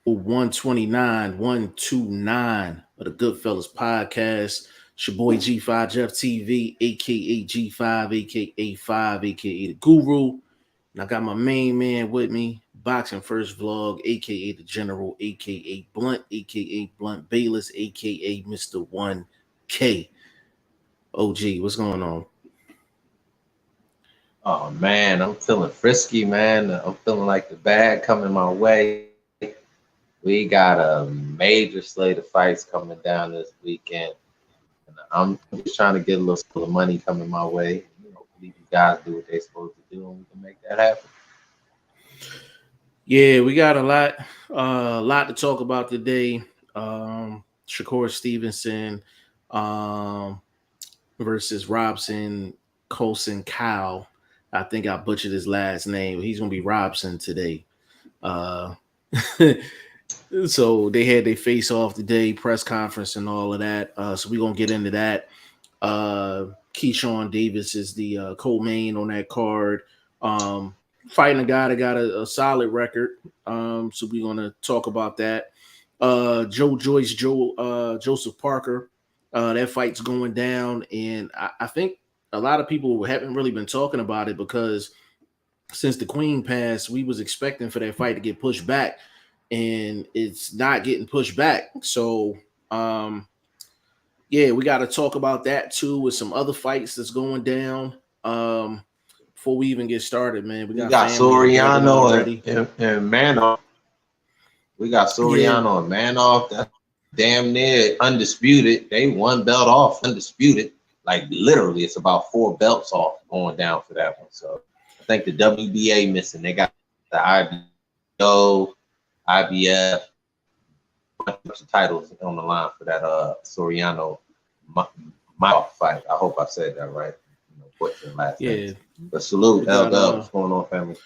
129, 129 of the Goodfellas podcast. It's your boy G5 Jeff TV, aka G5, aka 5, aka the Guru. And I got my main man with me, Boxing First Vlog, aka the General, aka Blunt Bayless, aka Mr. 1K. OG, what's going on? Oh man, I'm feeling frisky, man. I'm feeling like the bag coming my way. We got a major slate of fights coming down this weekend. And I'm just trying to get a little of money coming my way. Hopefully you guys do what they're supposed to do and we can make that happen. Yeah, we got a lot to talk about today. Shakur Stevenson versus Robson Colson Cow. I think I butchered his last name. He's gonna be Robson today. So they had their face off today, press conference and all of that. So we're gonna get into that. Keyshawn Davis is the co-main on that card. Fighting a guy that got a solid record. So we're gonna talk about that. Joyce, Joseph Parker. That fight's going down, and I think a lot of people haven't really been talking about it because since the Queen passed, we was expecting for that fight to get pushed back, and it's not getting pushed back. So, yeah, we got to talk about that too with some other fights that's going down. Before we even get started, man, we got Soriano and Manoff. We got Soriano and Manoff. That's damn near undisputed. They one belt off, undisputed. Like literally, it's about 4 belts off going down for that one. So I think the WBA missing. They got the IBO, IBF, a bunch of titles on the line for that Soriano Manoff fight. I hope I said that right. Last name. But salute, L Dub. What's going on, family?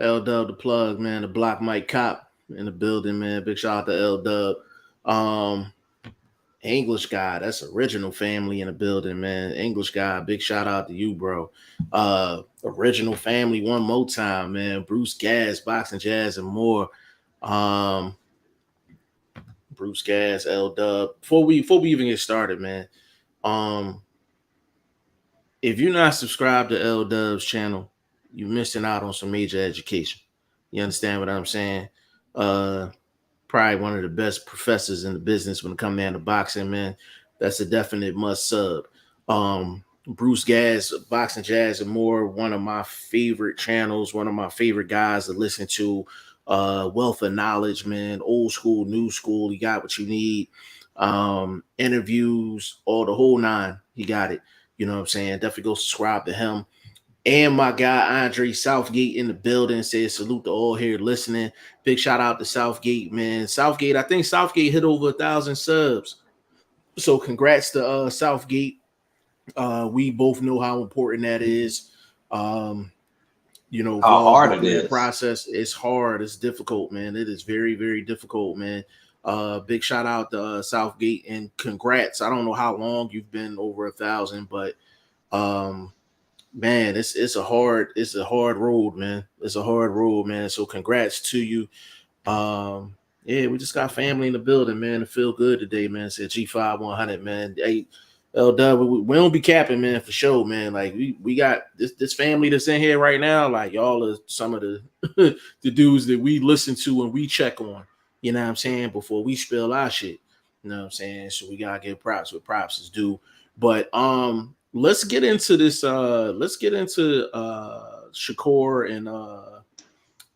L Dub, the plug, man. The Block Mike Cop in the building, man. Big shout out to L Dub. English guy, that's original family in the building, man. English guy, big shout out to you, bro. Original family one more time, man. Bruce Gas, Boxing Jazz and more. Bruce Gas, L Dub. Before we even get started, man. If you're not subscribed to L Dub's channel, you're missing out on some major education. You understand what I'm saying? Probably one of the best professors in the business when it comes down to boxing, man. That's a definite must sub. Bruce Gas, Boxing Jazz and more, one of my favorite channels, one of my favorite guys to listen to. Wealth of knowledge, man. Old school, new school. You got what you need. Interviews, all the whole nine. He got it. You know what I'm saying? Definitely go subscribe to him. And my guy, Andre Southgate in the building, says salute to all here listening. Big shout out to Southgate, man. Southgate, I think Southgate hit over 1,000 subs. So congrats to Southgate. We both know how important that is. You know, how hard it is. Process. It's hard. It's difficult, man. It is very, very difficult, man. Big shout out to Southgate and congrats. I don't know how long you've been over 1,000, but man, it's a hard road, man. It's a hard road, man. So congrats to you. Yeah, we just got family in the building, man. To feel good today, man. Said G5 100, man. Hey, LW, we don't be capping, man, for sure, man. Like we got this family that's in here right now. Like y'all are some of the the dudes that we listen to and we check on. You know what I'm saying? Before we spill our shit. You know what I'm saying? So we gotta give props what props is due. But let's get into this. Let's get into Shakur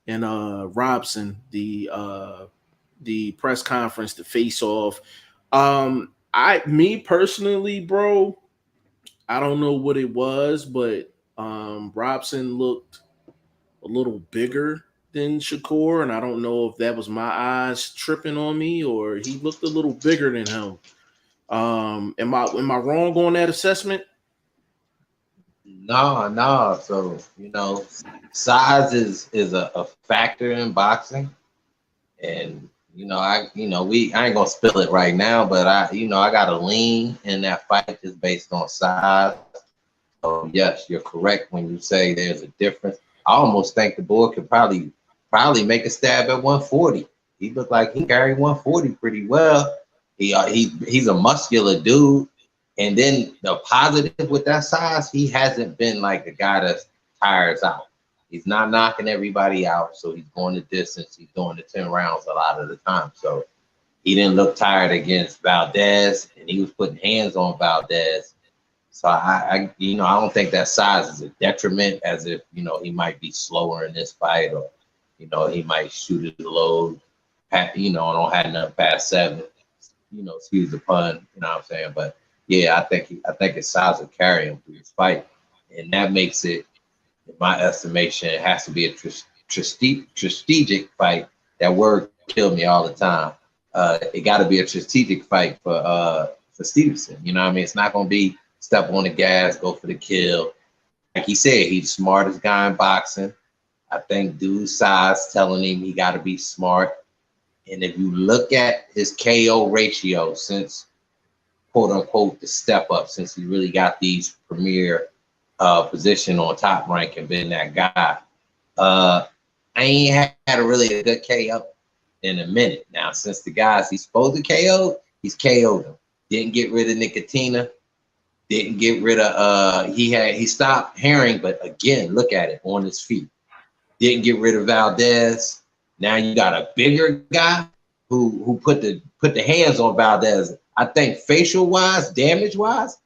and Robson, the press conference, the face off. Me personally, bro, I don't know what it was, but Robson looked a little bigger than Shakur, and I don't know if that was my eyes tripping on me or he looked a little bigger than him. Am I wrong on that assessment? No. So size is a factor in boxing, and I ain't gonna spill it right now, but I got a lean in that fight just based on size. So yes, you're correct when you say there's a difference. I almost think the boy could probably make a stab at 140. He looked like he carried 140 pretty well. He's a muscular dude. And then the positive with that size, he hasn't been like the guy that tires out. He's not knocking everybody out, so he's going the distance. He's doing the 10 rounds a lot of the time. So he didn't look tired against Valdez, and he was putting hands on Valdez. So I don't think that size is a detriment, as if, he might be slower in this fight, or, he might shoot his load, don't have enough past 7, excuse the pun, you know what I'm saying? But yeah, I think his size will carry him through this fight. And that makes it, in my estimation, it has to be a strategic fight. That word killed me all the time. It got to be a strategic fight for Stevenson. You know what I mean? It's not going to be step on the gas, go for the kill. Like he said, he's the smartest guy in boxing. I think dude's size telling him he got to be smart. And if you look at his KO ratio since, quote unquote, the step up, since he really got these premier position on Top Rank and been that guy, I ain't had a really good KO in a minute now. Since the guys he's supposed to KO, he's KO'd them. Didn't get rid of Nicotina. Didn't get rid of he stopped Herring, but again, look at it, on his feet. Didn't get rid of Valdez. Now you got a bigger guy who put the hands on Valdez. I think facial wise, damage wise,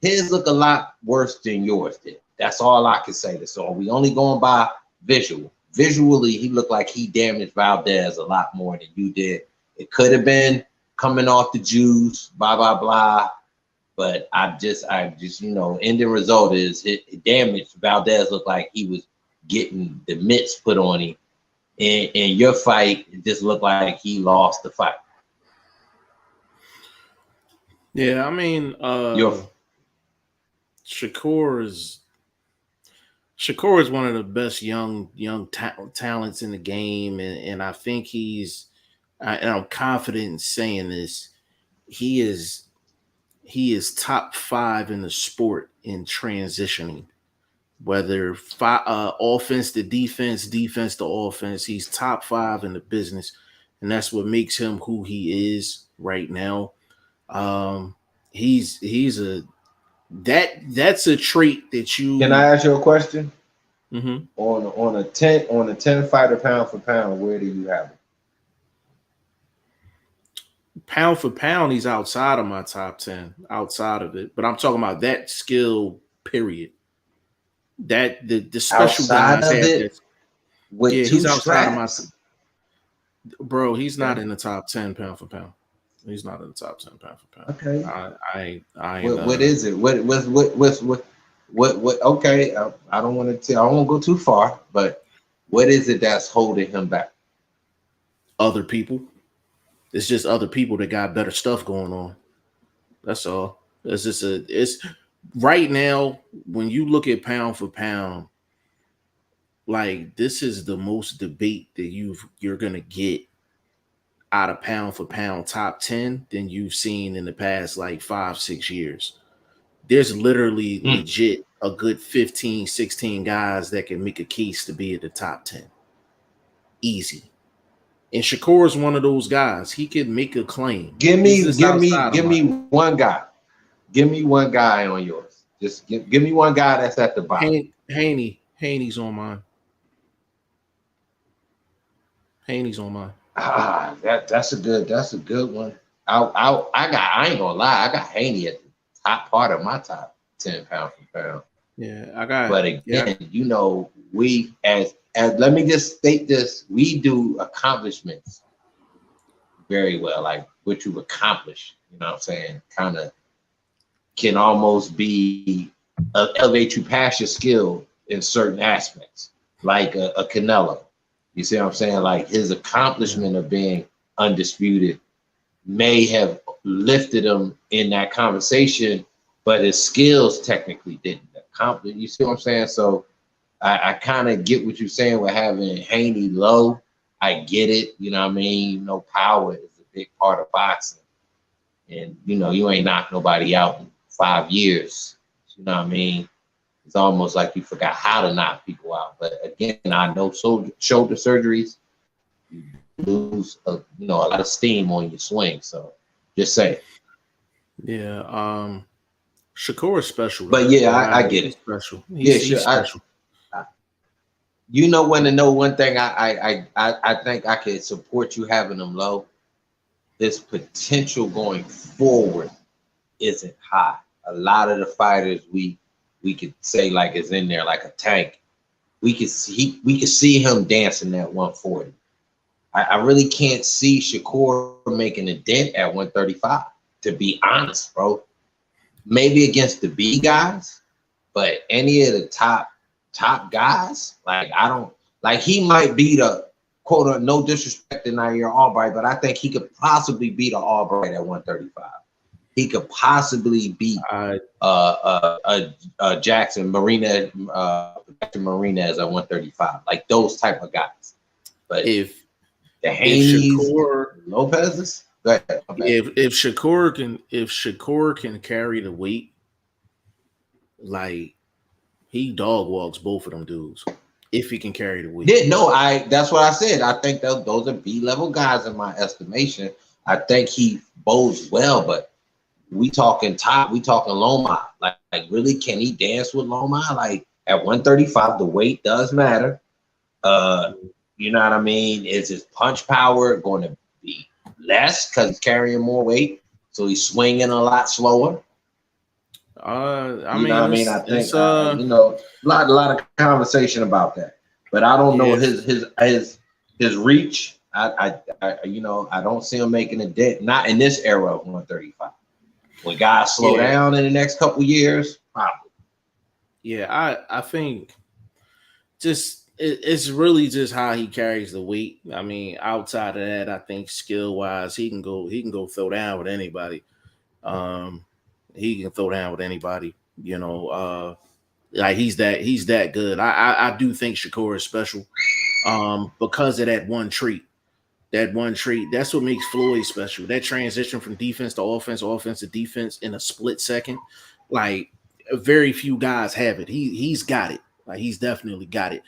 his look a lot worse than yours did. That's all I can say. So we only going by visual. Visually, he looked like he damaged Valdez a lot more than you did. It could have been coming off the juice, blah blah blah. But I just ending result is it damaged Valdez. Looked like he was getting the mitts put on him. In your fight, it just looked like he lost the fight. Yeah, I mean, Shakur is one of the best young talents in the game, and I think I'm confident in saying this. He is top 5 in the sport in transitioning, whether offense to defense, defense to offense. He's top 5 in the business, and that's what makes him who he is right now. That's a trait that you. Can I ask you a question? Mm-hmm. On a 10 fighter pound for pound, where do you have him? Pound for pound, he's outside of my top 10. Outside of it, but I'm talking about that skill. Period. That the special outside guys of have it, with two he's outside straps. of my. Bro, he's not in the top 10 pound for pound. He's not in the top 10 pound for pound. Okay. What is it? What? Okay, I don't want to tell. I won't go too far, but what is it that's holding him back? Other people. It's just other people that got better stuff going on. That's all. It's right now when you look at pound for pound, like this is the most debate that you're gonna get out of pound for pound top 10 than you've seen in the past like 5-6 years. There's literally legit a good 15, 16 guys that can make a case to be at the top 10. Easy. And Shakur is one of those guys. He can make a claim. Give me one guy. Give me one guy on yours. Just give me one guy that's at the bottom. Haney's on mine. Haney's on mine. That's a good one. I ain't gonna lie, I got Haney at the top part of my top 10 pound for pound. Yeah, I got. But again, we as let me just state this: we do accomplishments very well, like what you accomplish. You know what I'm saying? Kind of can almost be elevate you past your skill in certain aspects, like a Canelo. You see what I'm saying? Like his accomplishment of being undisputed may have lifted him in that conversation, but his skills technically didn't accomplish. You see what I'm saying? So I kind of get what you're saying with having Haney low. I get it. You know what I mean? Power is a big part of boxing. And, you ain't knocked nobody out in 5 years. You know what I mean? It's almost like you forgot how to knock people out. But again, I know shoulder surgeries, lose a lot of steam on your swing. So just say. Yeah. Shakur is special though. But yeah, I get He's it. special. Yeah, He's sure. special. You know when to know one thing. I think I could support you having him low. His potential going forward isn't high. A lot of the fighters we could say like is in there like a tank. We could see him dancing at 140. I really can't see Shakur making a dent at 135. To be honest, bro. Maybe against the B guys, but any of the top guys, like I don't like. He might beat a quote. No disrespect to Nair Albright, but I think he could possibly beat an Albright at 135. He could possibly beat Jackson Marina, Marinez at 135, like those type of guys. But if the Haney's, Shakur, Lopez's, go ahead, if Shakur can carry the weight, like he dog walks both of them dudes. If he can carry the weight. Yeah, no, that's what I said. I think those are B-level guys in my estimation. I think he bows well, but we talking top, we talking Loma. Like really, can he dance with Loma? Like at 135, the weight does matter. You know what I mean? Is his punch power going to be less because he's carrying more weight? So he's swinging a lot slower. I think a lot of conversation about that, but I don't know his reach. I don't see him making a dent. Not in this era of 135. When guys slow down in the next couple years, probably. Yeah, I think it's really just how he carries the weight. I mean, outside of that, I think skill wise, he can go throw down with anybody. He can throw down with anybody. Like he's that good. I do think Shakur is special. Because of that one trait. That's what makes Floyd special. That transition from defense to offense, offense to defense in a split second. Like very few guys have it. He's got it. Like he's definitely got it.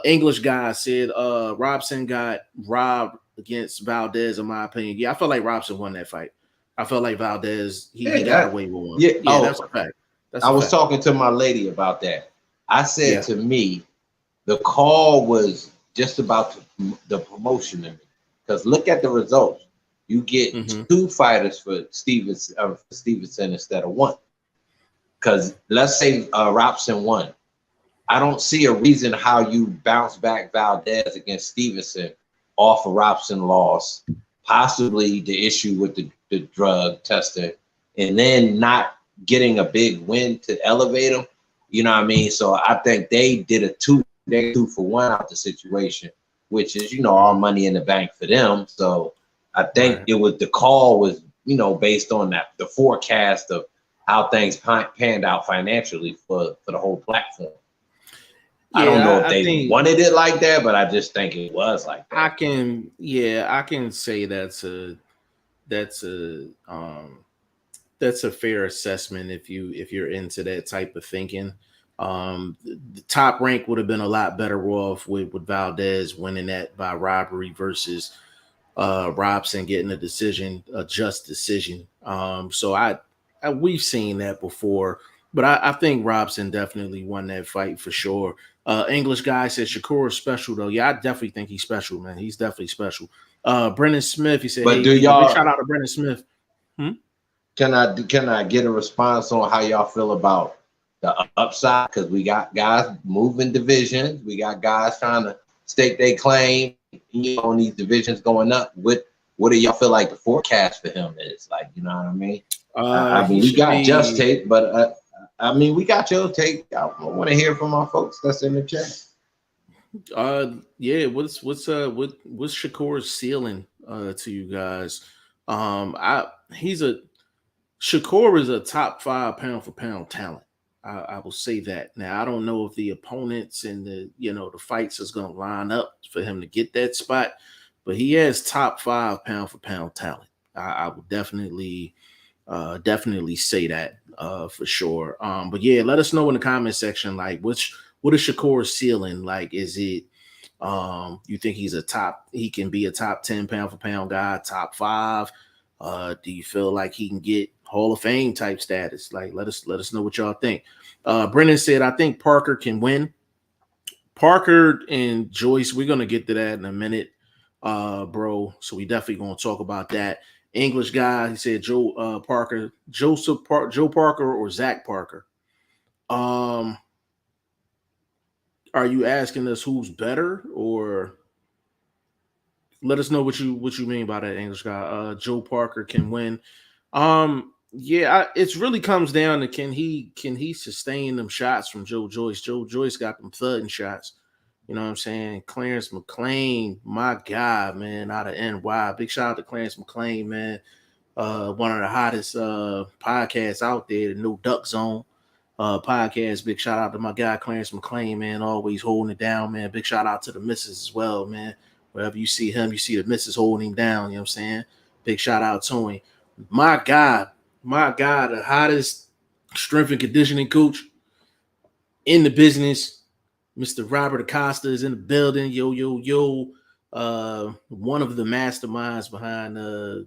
English guy said Robson got robbed against Valdez, in my opinion. Yeah, I felt like Robson won that fight. I felt like Valdez, he got away with one. Yeah, that's a fact. I was talking to my lady about that. I said to me, the call was just about the promotion in it. Because look at the results. You get two fighters for Stevenson instead of one. Because let's say Robson won. I don't see a reason how you bounce back Valdez against Stevenson off of Robson loss, possibly the issue with the drug testing, and then not getting a big win to elevate him. You know what I mean? So I think they did a two for one out the situation, which is, all money in the bank for them. So I think the call was, based on that, the forecast of how things panned out financially for the whole platform. I don't know if they wanted it like that, but I just think it was like that. I can say that's a fair assessment if you're into that type of thinking. The top rank would have been a lot better off with Valdez winning that by robbery versus Robson getting a just decision. So we've seen that before, but I think Robson definitely won that fight for sure. English guy said Shakur is special though. Yeah, I definitely think he's special, man. He's definitely special. Brendan Smith, he said, but do y'all shout out to Brendan Smith? Can I get a response on how y'all feel about the upside? Because we got guys moving divisions. We got guys trying to stake their claim on these divisions going up. What do y'all feel like the forecast for him is? Like, you know what I mean? We got Just Take, but we got your take. I want to hear from our folks that's in the chat. What's Shakur's ceiling to you guys? Shakur is a top 5 pound for pound talent. I will say that. Now I don't know if the opponents and the fights is going to line up for him to get that spot, but he has top 5 pound for pound talent. I would definitely say that for sure. But yeah, let us know in the comment section, like what is Shakur's ceiling? Like, is it You think he can be a top 10 pound for pound guy, top 5? Do you feel like he can get Hall of Fame type status? Like, let us know what y'all think. Brennan said, I think Parker can win. Parker and Joyce, we're gonna get to that in a minute, bro. So we definitely gonna talk about that. English guy, he said Joe Parker, Joe Parker or Zach Parker. Are you asking us who's better, or let us know what you mean by that, English guy? Joe Parker can win. Yeah, it really comes down to can he sustain them shots from Joe Joyce? Joe Joyce got them thudding shots. You know what I'm saying? Clarence McClain, my guy, man, out of NY. Big shout out to Clarence McClain, man. One of the hottest podcasts out there, the No Duck Zone podcast. Big shout out to my guy Clarence McClain, man, always holding it down, man. Big shout out to the missus as well, man. Wherever you see him, you see the missus holding him down. You know what I'm saying? Big shout out to him. My God, the hottest strength and conditioning coach in the business, Mr. Robert Acosta, is in the building. Yo. One of the masterminds behind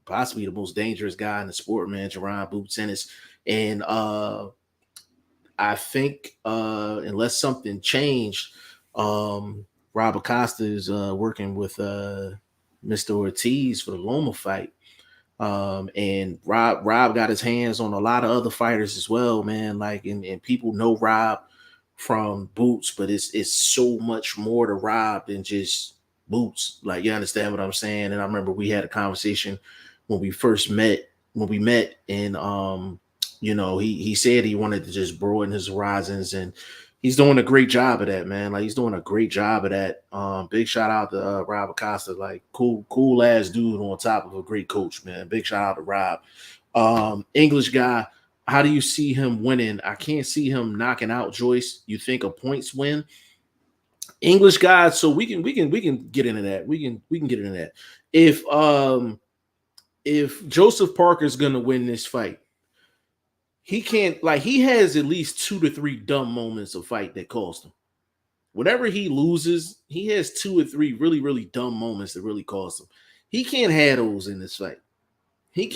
possibly the most dangerous guy in the sport, man, Jerron Boots Ennis. And I think unless something changed, Rob Acosta is working with Mr. Ortiz for the Loma fight. And Rob got his hands on a lot of other fighters as well, man. Like, and people know Rob from Boots, but it's so much more to Rob than just Boots. Like, you understand what I'm saying? And I remember we had a conversation when we met, and he said he wanted to just broaden his horizons, and he's doing a great job of that, man. Like, he's doing a great job of that. Big shout out to Rob Acosta, like cool ass dude on top of a great coach, man. Big shout out to Rob. English guy, how do you see him winning? I can't see him knocking out Joyce. You think a points win? English guy, so we can get into that. We can get into that. If Joseph Parker is gonna win this fight, he can't, like, he has at least 2 to 3 dumb moments of fight that cost him. Whenever he loses, he has 2 or 3 really, really dumb moments that really cost him. He can't have those in this fight. He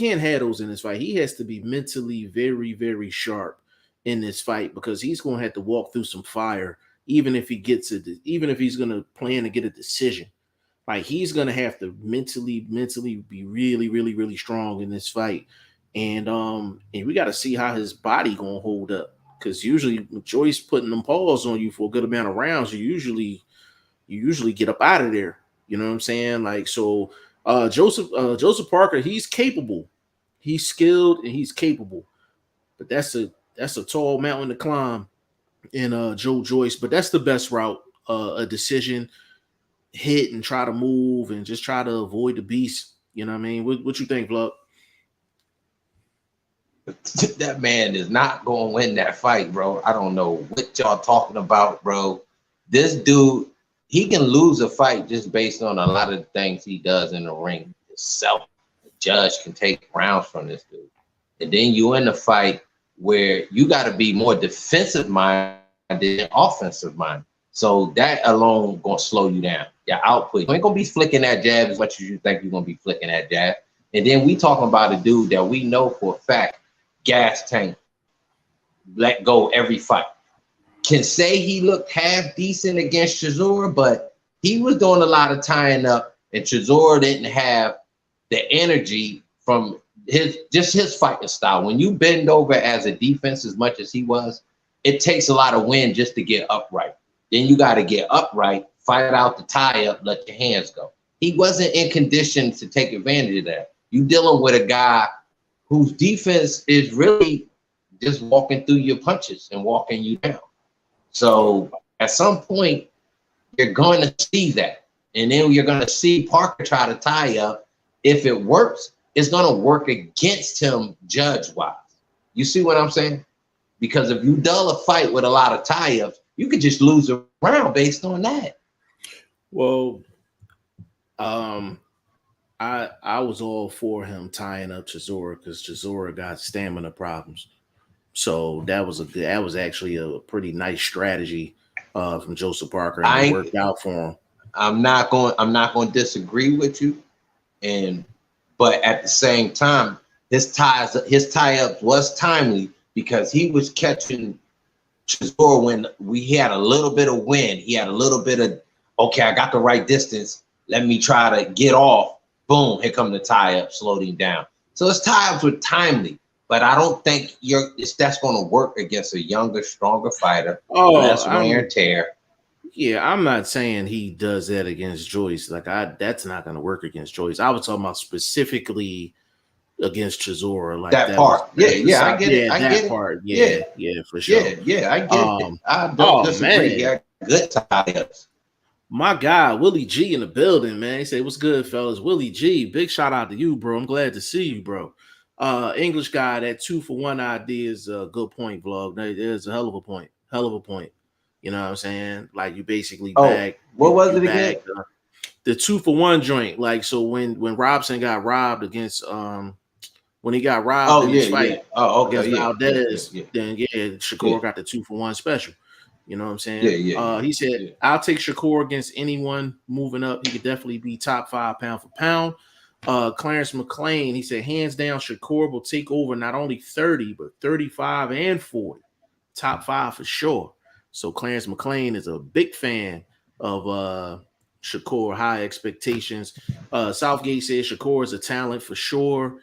has to be mentally very, very sharp in this fight, because he's going to have to walk through some fire, even if he's going to plan to get a decision. Like, he's going to have to mentally be really, really, really strong in this fight. And we got to see how his body going to hold up, because usually with Joyce putting them paws on you for a good amount of rounds, you usually get up out of there. You know what I'm saying? Like, so Joseph Parker, he's capable, he's skilled, and he's capable, but that's a tall mountain to climb in Joe Joyce. But that's the best route, a decision, hit and try to move and just try to avoid the beast. You know what I mean? What you think, Vlog? That man is not going to win that fight, bro. I don't know what y'all talking about, bro. This dude, he can lose a fight just based on a lot of the things he does in the ring itself. The judge can take rounds from this dude. And then you in a fight where you got to be more defensive minded than offensive minded. So that alone going to slow you down. Your output. You ain't going to be flicking that jab as much as you think you're going to be flicking that jab. And then we talking about a dude that we know for a fact, gas tank, let go every fight. Can say he looked half decent against Chisora, but he was doing a lot of tying up, and Chisora didn't have the energy from his fighting style. When you bend over as a defense as much as he was, it takes a lot of wind just to get upright. Then you got to get upright, fight out the tie up, let your hands go. He wasn't in condition to take advantage of that. You dealing with a guy whose defense is really just walking through your punches and walking you down. So at some point, you're going to see that. And then you're going to see Parker try to tie up. If it works, it's going to work against him judge-wise. You see what I'm saying? Because if you dull a fight with a lot of tie-ups, you could just lose a round based on that. Well, I was all for him tying up Chisora, because Chisora got stamina problems. So that was actually a pretty nice strategy from Joseph Parker, and it worked out for him. I'm not going to disagree with you, but at the same time, his tie-ups was timely because he was catching Chisora when we had a little bit of wind. He had a little bit of, okay, I got the right distance. Let me try to get off. Boom, here come the tie-up, slowed him down. So his tie-ups were timely, but I don't think that's going to work against a younger, stronger fighter. Less wear and tear. Yeah, I'm not saying he does that against Joyce. Like that's not going to work against Joyce. I was talking about specifically against Chisora, like that part. I get it. I get part. it. Yeah, for sure. Yeah, I get it. I don't disagree. Man. He had good tie-ups. My guy, Willie G in the building, man. He said, "What's good, fellas?" Willie G, big shout out to you, bro. I'm glad to see you, bro. English guy, that 2-for-1 idea is a good point, vlog. That is a hell of a point. You know what I'm saying? Like you basically bag. What was it again? The 2-for-1 joint. Like so, when Robson got robbed against when he got robbed in his fight against Valdez, then Shakur got the 2-for-1 special. You know what I'm saying? He said, I'll take Shakur against anyone moving up. He could definitely be top 5 pound for pound. Clarence McLean, he said, hands down, Shakur will take over not only 30, but 35 and 40. Top 5 for sure. So Clarence McLean is a big fan of Shakur, high expectations. Southgate says Shakur is a talent for sure.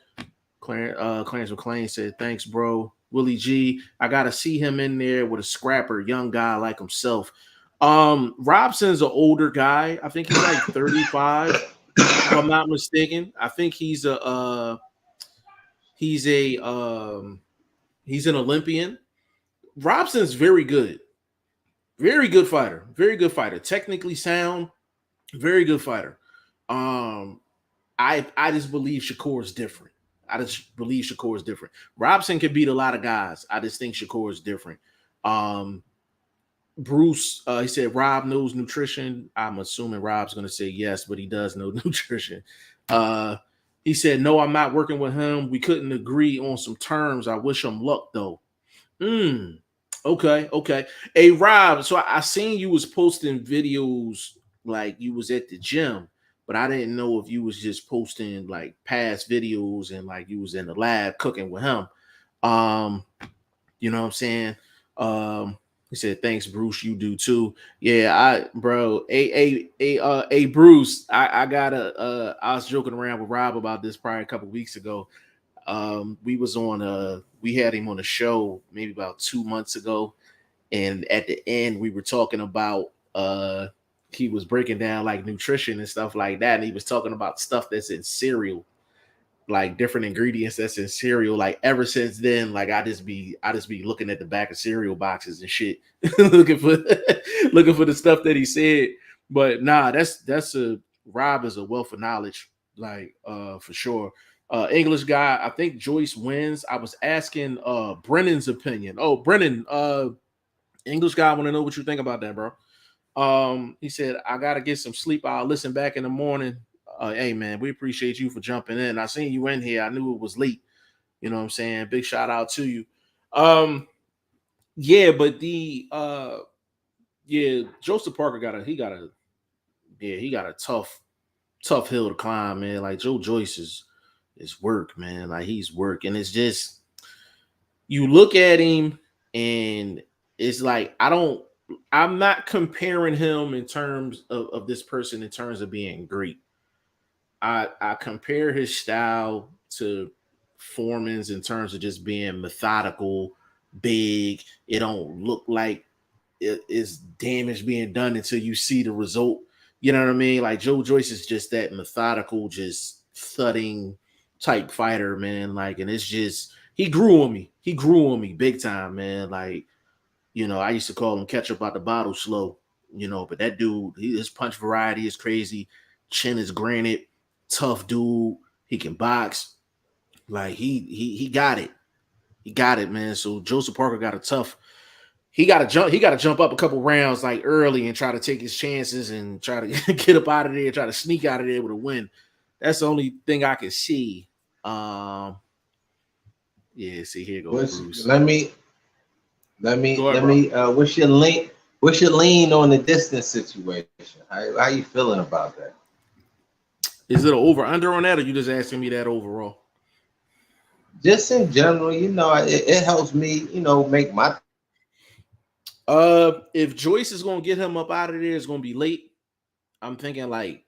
Clarence McLean said, thanks, bro. Willie G, I got to see him in there with a scrapper, young guy like himself. Robson's an older guy. I think he's like 35, if I'm not mistaken. I think he's an Olympian. Robson's very good. Very good fighter. Very good fighter. Technically sound. Very good fighter. I just believe Shakur is different. Robson can beat a lot of guys. I just think Shakur is different. Bruce, he said Rob knows nutrition. I'm assuming Rob's going to say yes, but he does know nutrition. He said, no, I'm not working with him. We couldn't agree on some terms. I wish him luck, though. Okay. Hey, Rob, so I seen you was posting videos like you was at the gym, but I didn't know if you was just posting like past videos and like you was in the lab cooking with him. You know what I'm saying? He said, thanks, Bruce. You do too. Yeah, Bruce, I was joking around with Rob about this probably a couple weeks ago. We had him on a show maybe about 2 months ago, and at the end we were talking about he was breaking down like nutrition and stuff like that, and he was talking about stuff that's in cereal, like different ingredients that's in cereal. Like ever since then, like I just be looking at the back of cereal boxes and shit, looking for the stuff that he said. But nah, Rob is a wealth of knowledge, like for sure. English guy, I think Joyce wins. I was asking Brennan's opinion. Oh, Brennan, English guy, I want to know what you think about that, bro. He said, I gotta get some sleep. I'll listen back in the morning. Hey man, we appreciate you for jumping in. I seen you in here. I knew it was late. You know what I'm saying? Big shout out to you. But Joseph Parker got a tough hill to climb, man. Like Joe Joyce is work, man. Like he's work, and it's just you look at him and it's like I'm not comparing him in terms of this person in terms of being great. I compare his style to Foreman's in terms of just being methodical, big. It don't look like it is damage being done until you see the result. You know what I mean? Like Joe Joyce is just that methodical, just thudding type fighter, man. Like, and it's just he grew on me. He grew on me big time, man. Like, you know, I used to call him ketchup out the bottle slow, you know, but that dude, his punch variety is crazy. Chin is granite, tough dude. He can box. Like he got it. He got it, man. So Joseph Parker got a tough. He got to jump up a couple rounds like early and try to take his chances and try to get up out of there, try to sneak out of there with a win. That's the only thing I can see. See, here goes Bruce. Let me. What's your link? What's your lean on the distance situation? How you feeling about that? Is it an over under on that, or you just asking me that overall? Just in general, you know, it helps me, you know, make my. If Joyce is gonna get him up out of there, it's gonna be late. I'm thinking like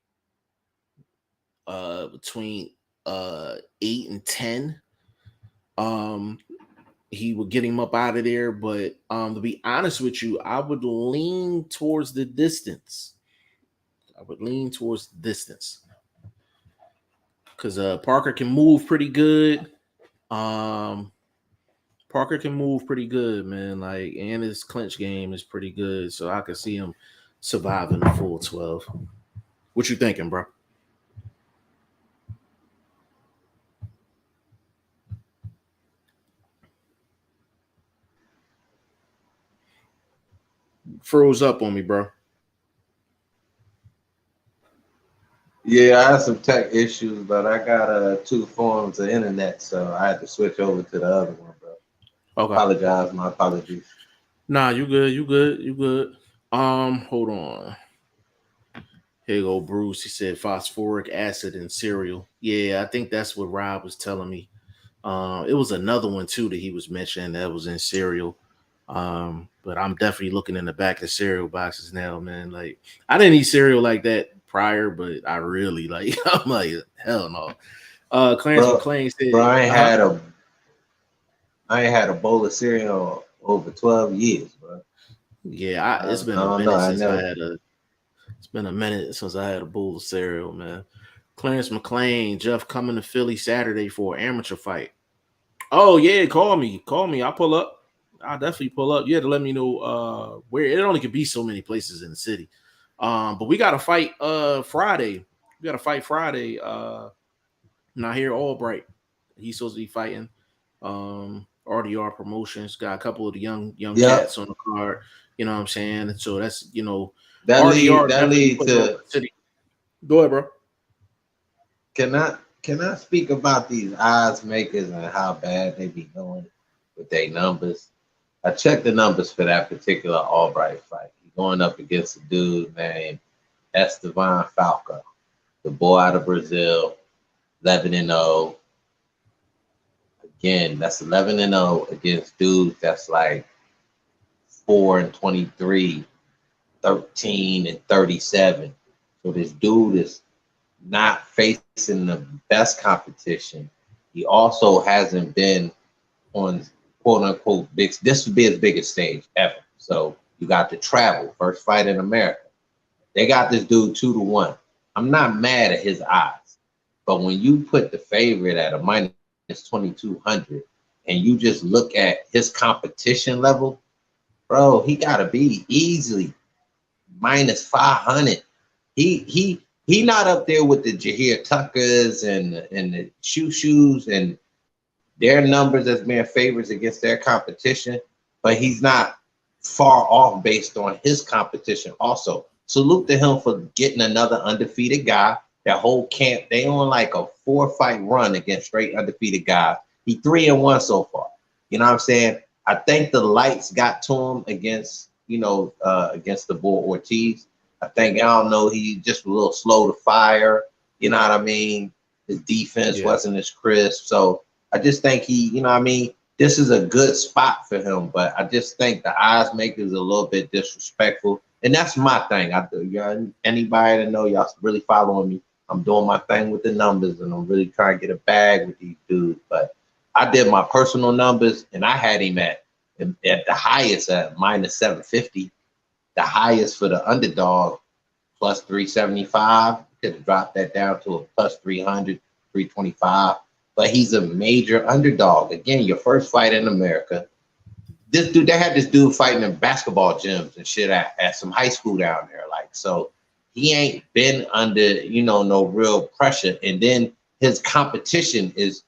between 8 and 10. He would get him up out of there, but to be honest with you, I would lean towards the distance. Because Parker can move pretty good. Parker can move pretty good, man. Like, and his clinch game is pretty good, so I could see him surviving the full 12. What you thinking, bro? Froze up on me, bro. Yeah, I had some tech issues, but I got 2 forms of internet, so I had to switch over to the other one, bro. Okay. Apologize, my apologies. Nah, you good. Hold on. Here you go, Bruce. He said phosphoric acid in cereal. Yeah, I think that's what Rob was telling me. It was another one too that he was mentioning that was in cereal. But I'm definitely looking in the back of cereal boxes now, man. Like, I didn't eat cereal like that prior, but I really like. I'm like, hell no. Clarence McClain said, bro, I ain't had a bowl of cereal over 12 years, bro. Yeah, it's been a minute since I had a. It's been a minute since I had a bowl of cereal, man. Clarence McClain, Jeff coming to Philly Saturday for an amateur fight. Oh yeah, call me. I'll pull up. I'll definitely pull up. You had to let me know where. It only could be so many places in the city. But we got to fight Friday. We got to fight Friday. Not here, Albright. He's supposed to be fighting. RDR Promotions got a couple of the young cats on the card. You know what I'm saying? And so that's that RDR lead to city. Go ahead, bro. Can I speak about these odds makers and how bad they be doing with their numbers? I checked the numbers for that particular Albright fight. He's going up against a dude named Estevan Falca, the boy out of Brazil, 11-0. Again, that's 11-0 against dudes that's like 4-23, 13-37. So this dude is not facing the best competition. He also hasn't been on quote unquote big. This would be his biggest stage ever. So you got to travel. First fight in America. They got this dude 2-1. I'm not mad at his odds, but when you put the favorite at a minus 2,200 and you just look at his competition level, bro, he gotta be easily minus 500. He not up there with the Jahir Tuckers and the shoes and their numbers as being favorites against their competition, but he's not far off based on his competition also. Salute to him for getting another undefeated guy. That whole camp, they on like a 4-fight run against straight undefeated guys. He 3-1 so far. You know what I'm saying? I think the lights got to him against, against the boy Ortiz. I think, I don't know, he just a little slow to fire. You know what I mean? His defense wasn't as crisp. So I just think he, you know what I mean? This is a good spot for him, but I just think the odds makers are a little bit disrespectful. And that's my thing. Anybody that know y'all really following me, I'm doing my thing with the numbers and I'm really trying to get a bag with these dudes. But I did my personal numbers and I had him at the highest at minus 750. The highest for the underdog, plus 375. Could have dropped that down to a plus 300, 325. But he's a major underdog. Again, your first fight in America. This dude, they had this dude fighting in basketball gyms and shit at some high school down there. Like, so he ain't been under, no real pressure. And then his competition is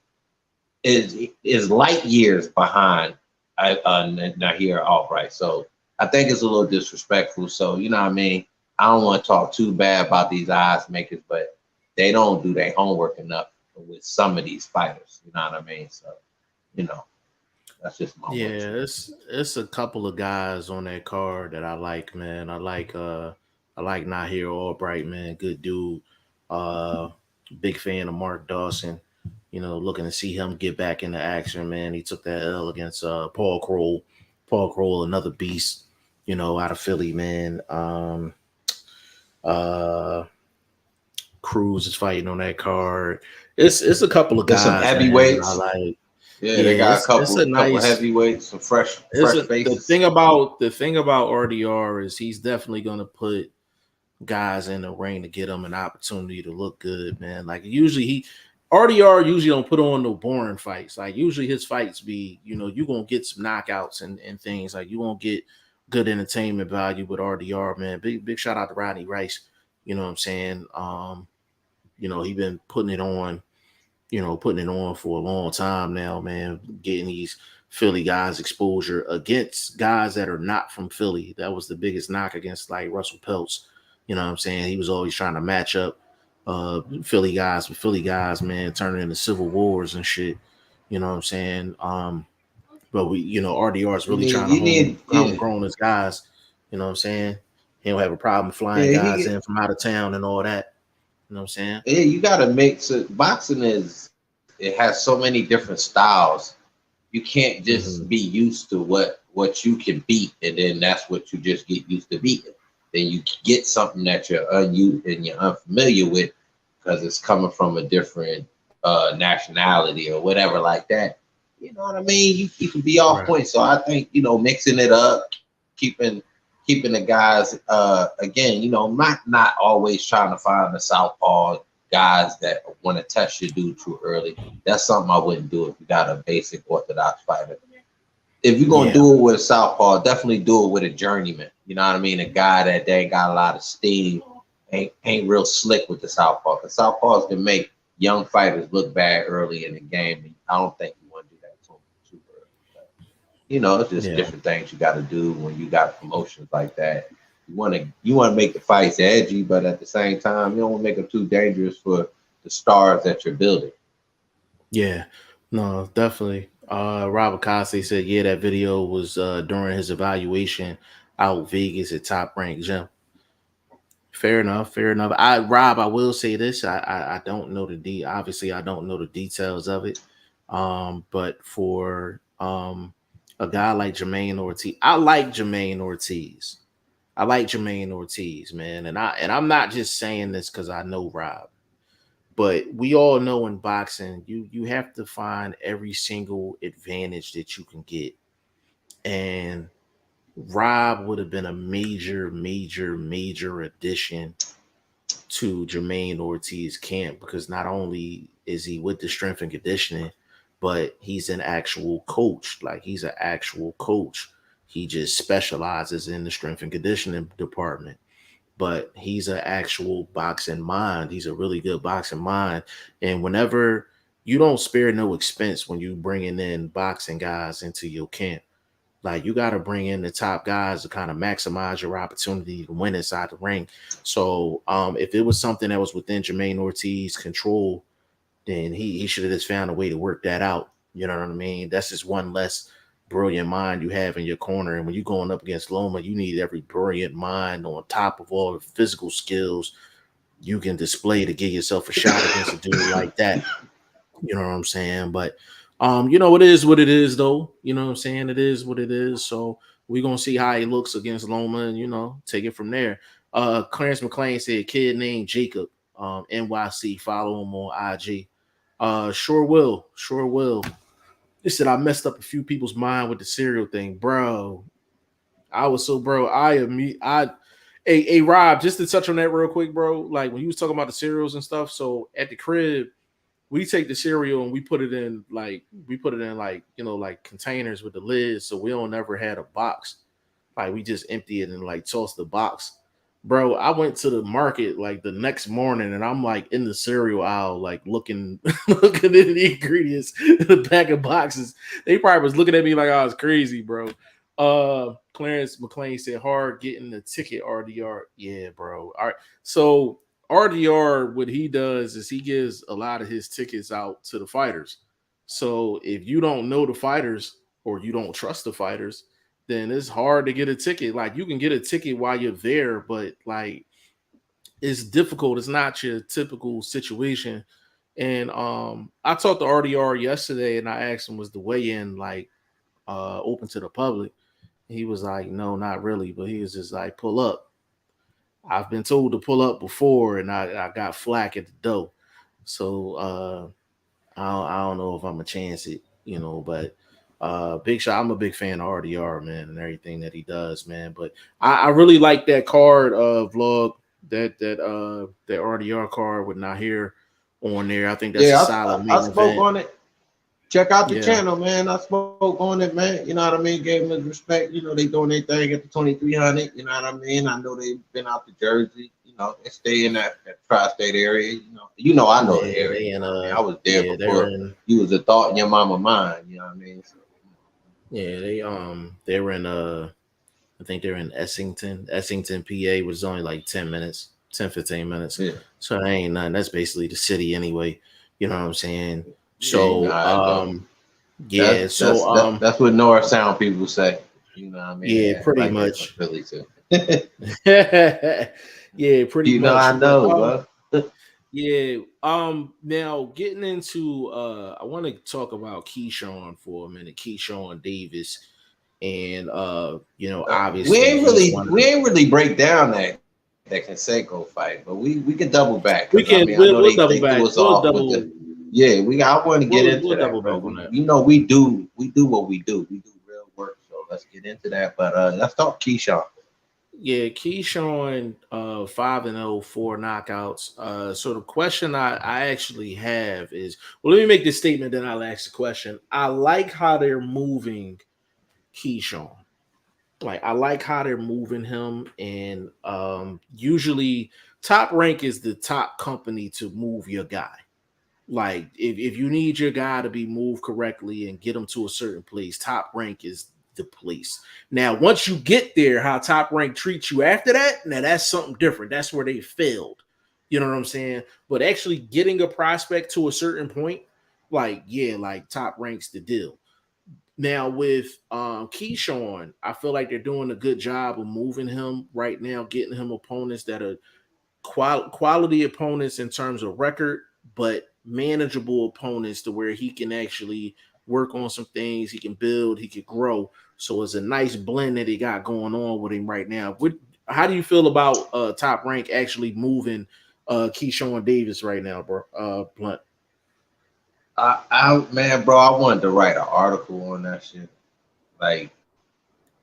light years behind Nahir Albright. So I think it's a little disrespectful. So, you know what I mean? I don't want to talk too bad about these odds makers, but they don't do their homework enough with some of these fighters. You know what I mean? So, That's just my one Yeah, truth. it's a couple of guys on that card that I like, man. I like Nahir Albright, man. Good dude. Uh Big fan of Mark Dawson. You know, looking to see him get back into action, man. He took that L against Paul Kroll. Paul Kroll, another beast, you know, out of Philly, man. Uh Cruz is fighting on that card. It's a couple of There's some guys, man, that I heavyweights. like. Yeah, they Yeah, got a it's a couple nice. heavyweights, some It's fresh the faces. thing about RDR is he's definitely gonna put guys in the ring to get them an opportunity to look good, man. Like usually RDR usually don't put on no boring fights. Like usually his fights be, you know, you gonna get some knockouts and things. Like you won't get good entertainment value with RDR, man. Big shout out to Rodney Rice. You know what I'm saying? You know, he been putting it on for a long time now, man. Getting these Philly guys exposure against guys that are not from Philly. That was the biggest knock against like Russell Peltz. You know what I'm saying? He was always trying to match up Philly guys with Philly guys, man, turning into civil wars and shit. You know what I'm saying? But we, you know, RDR is really trying to You need, yeah, homegrown his guys. You know what I'm saying? He don't have a problem flying yeah, guys in from out of town and all that. You know what I'm saying? yeah. You got to mix it. Boxing it has so many different styles. You can't Mm-hmm. just be used to what you can beat, and then that's what you just get used to beating. Then you get something that you're unfamiliar with because it's coming from a different nationality or whatever like that. You know what I mean? You can be off Right. point. So I think mixing it up, keeping the guys again, not always trying to find the southpaw guys that want to test your dude too early. That's something I wouldn't do if you got a basic orthodox fighter. If you're gonna Yeah. do it with a southpaw, definitely do it with a journeyman. You know what I mean? A guy that they ain't got a lot of steam, ain't real slick with the southpaw. Because southpaws can make young fighters look bad early in the game. And I don't think you want to do that too early. But, it's just Yeah. different things you got to do when you got promotions like that. You want to make the fights edgy, but at the same time, you don't want to make them too dangerous for the stars that you're building. Yeah, no, definitely. Robert Costley said, yeah, that video was during his evaluation out Vegas at Top Rank Gym. Fair enough, fair enough. I will say this. I don't know obviously I don't know the details of it. But for a guy like Jermaine Ortiz, I like Jermaine Ortiz. I like Jermaine Ortiz, man. And I'm not just saying this because I know Rob. But we all know in boxing, you have to find every single advantage that you can get. And Rob would have been a major, major, major addition to Jermaine Ortiz camp because not only is he with the strength and conditioning, but he's an actual coach. Like he's an actual coach. He just specializes in the strength and conditioning department, but he's an actual boxing mind. He's a really good boxing mind. And whenever you don't spare no expense when you bringing in boxing guys into your camp, like you got to bring in the top guys to kind of maximize your opportunity to win inside the ring. So if it was something that was within Jermaine Ortiz's control, then he should have just found a way to work that out. You know what I mean? That's just one less brilliant mind you have in your corner. And when you're going up against Loma, you need every brilliant mind on top of all the physical skills you can display to get yourself a shot against a dude like that. You know what I'm saying? But it is what it is though. You know what I'm saying? It is what it is. So we're gonna see how he looks against Loma and take it from there. Clarence McLean said kid named Jacob, NYC, follow him on IG. Sure will, sure will. He said I messed up a few people's mind with the cereal thing, bro. I was so bro. Hey Rob, just to touch on that real quick, bro. Like when you was talking about the cereals and stuff. So at the crib, we take the cereal and we put it in like like containers with the lids, so we don't ever had a box. Like we just empty it and like toss the box. Bro, I went to the market like the next morning and I'm like in the cereal aisle, like looking looking at the ingredients in the pack of boxes. They probably was looking at me like I was crazy, bro. Clarence McLean said hard getting the ticket RDR. Yeah, bro. All right. So RDR, what he does is he gives a lot of his tickets out to the fighters. So if you don't know the fighters, or you don't trust the fighters, then it's hard to get a ticket. Like, you can get a ticket while you're there, but like, it's difficult. It's not your typical situation. And I talked to RDR yesterday, and I asked him, was the weigh-in like open to the public? He was like, no, not really. But he was just like, pull up. I've been told to pull up before, and I got flack at the door. So I don't know if I'm gonna chance it, but Big Shot, I'm a big fan of RDR, man, and everything that he does, man. But I really like that card vlog, that RDR card with Nahir on there. I think that's a solid I main spoke event. on it. Check out the Yeah. channel, man. I spoke on it, man. You know what I mean? Gave them his respect. You know, they doing their thing at the 2300. You know what I mean? I know they've been out to Jersey. You know, they stay in that tri-state area. I know the area. I was there before. You was a thought in your mama mind. You know what I mean? So, yeah, they were in I think they're in Essington, PA, was only like 10 minutes, 10, 15 minutes. Yeah. So that ain't nothing. That's basically the city anyway. You know what I'm saying? So, that's what North Sound people say. You know what I mean? Yeah, pretty like much. Philly too. Yeah, pretty much. I know, bro. Yeah. Now getting into I want to talk about Keyshawn for a minute. Keyshawn Davis. And obviously we ain't really break down that Canseco fight, but we can double back. We can. We'll double back. I want to get into that, bro. We do what we do. We do real work. So let's get into that. But let's talk Keyshawn. Yeah, Keyshawn, 5-0, 4 knockouts. So the question I actually have is, well, let me make this statement, then I'll ask the question. I like how they're moving Keyshawn. Like, I like how they're moving him, and usually Top Rank is the top company to move your guy. Like, if you need your guy to be moved correctly and get him to a certain place, Top Rank is the place. Now, once you get there, how Top Rank treats you after that, now that's something different. That's where they failed. You know what I'm saying? But actually getting a prospect to a certain point, like Top Rank's the deal. Now with Keyshawn, I feel like they're doing a good job of moving him right now, getting him opponents that are quality opponents in terms of record, but manageable opponents to where he can actually work on some things, he can build, he can grow. So it's a nice blend that he got going on with him right now. How do you feel about Top Rank actually moving Keyshawn Davis right now, bro? Blunt. Man, bro, I wanted to write an article on that shit. Like,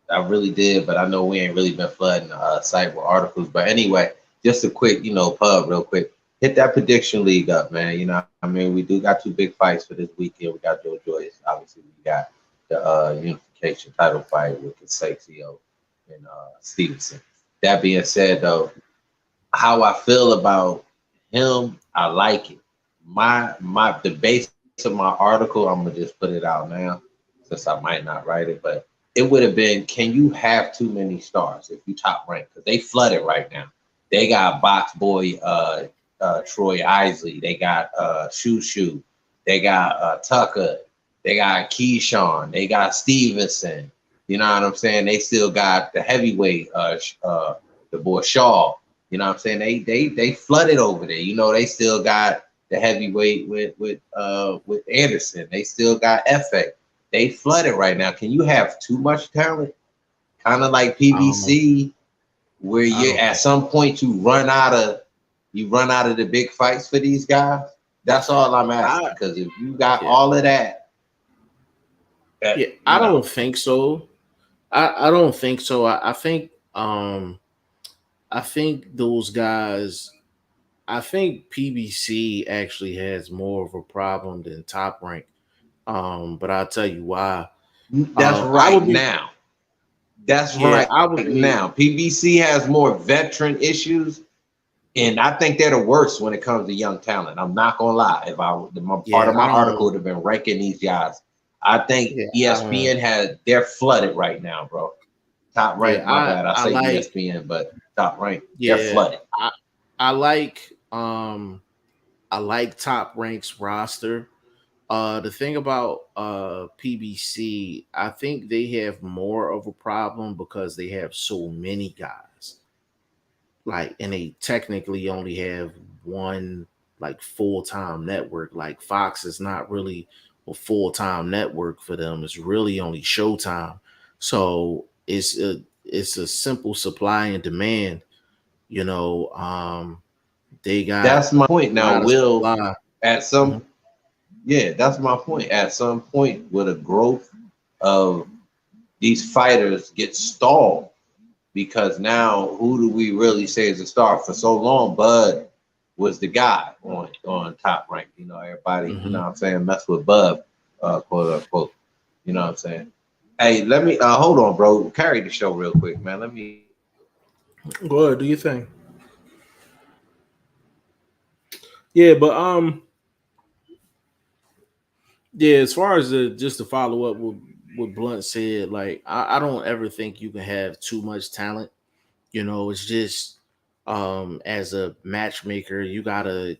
I really did, but I know we ain't really been flooding the site with articles. But anyway, just a quick, pub real quick. Hit that prediction league up, man. You know, I mean, we do got 2 big fights for this weekend. We got Joyce. Obviously, we got the unification title fight with Canseco and Stevenson. That being said, though, how I feel about him, I like it. The base of my article, I'm gonna just put it out now, since I might not write it, but it would have been, can you have too many stars if you Top Rank? Because they flooded right now. They got Box Boy Troy Isley, they got Shoo, they got Tucker, they got Keyshawn, they got Stevenson. You know what I'm saying? They still got the heavyweight, the boy Shaw. You know what I'm saying? They flooded over there. They still got the heavyweight with Anderson. They still got Effect. They flooded right now. Can you have too much talent? Kind of like PBC, where you at some point you run out of the big fights for these guys. That's all I'm asking. Because if you got all of that, I don't think so. I don't think so. I think those guys. I think PBC actually has more of a problem than Top Rank. But I'll tell you why. That's right now. That's right now. PBC has more veteran issues, and I think they're the worst when it comes to young talent. I'm not gonna lie. If part of my article would have been ranking these guys, I think ESPN they're flooded right now, bro. Top Rank, my bad. I say ESPN, but Top Rank, they're flooded. I like Top Rank's roster. The thing about PBC, I think they have more of a problem because they have so many guys. Like, and they technically only have one like full-time network. Like Fox is not really a full-time network for them. It's really only Showtime. So it's a simple supply and demand. You know, they got That's my point. a Now, lot of will supply. at Mhm. some yeah, that's my point. At some point, will the growth of these fighters get stalled? Because now, who do we really say is a star? For so long, Bud was the guy on Top Rank. You know, everybody, you know Mhm. what I'm saying, mess with Bud, quote unquote. You know what I'm saying? Hey, let me hold on, bro. Carry the show real quick, man. Let me. Go ahead, do you think? Yeah, but yeah, as far as just to follow up with what Blunt said, like I don't ever think you can have too much talent. You know, it's just as a matchmaker, you gotta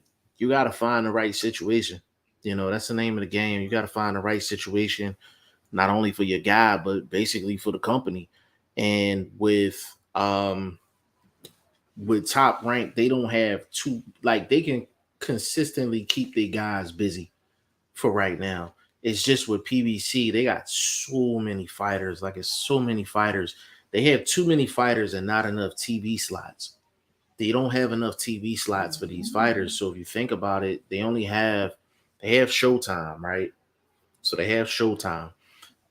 find the right situation. You know, that's the name of the game. You gotta find the right situation, not only for your guy, but basically for the company. And with Top Rank, they don't have too like they can consistently keep their guys busy for right now. It's just with PBC, they got so many fighters. Like it's so many fighters. They have too many fighters and not enough TV slots. They don't have enough TV slots for these fighters. So if you think about it, they have Showtime, right? So they have Showtime,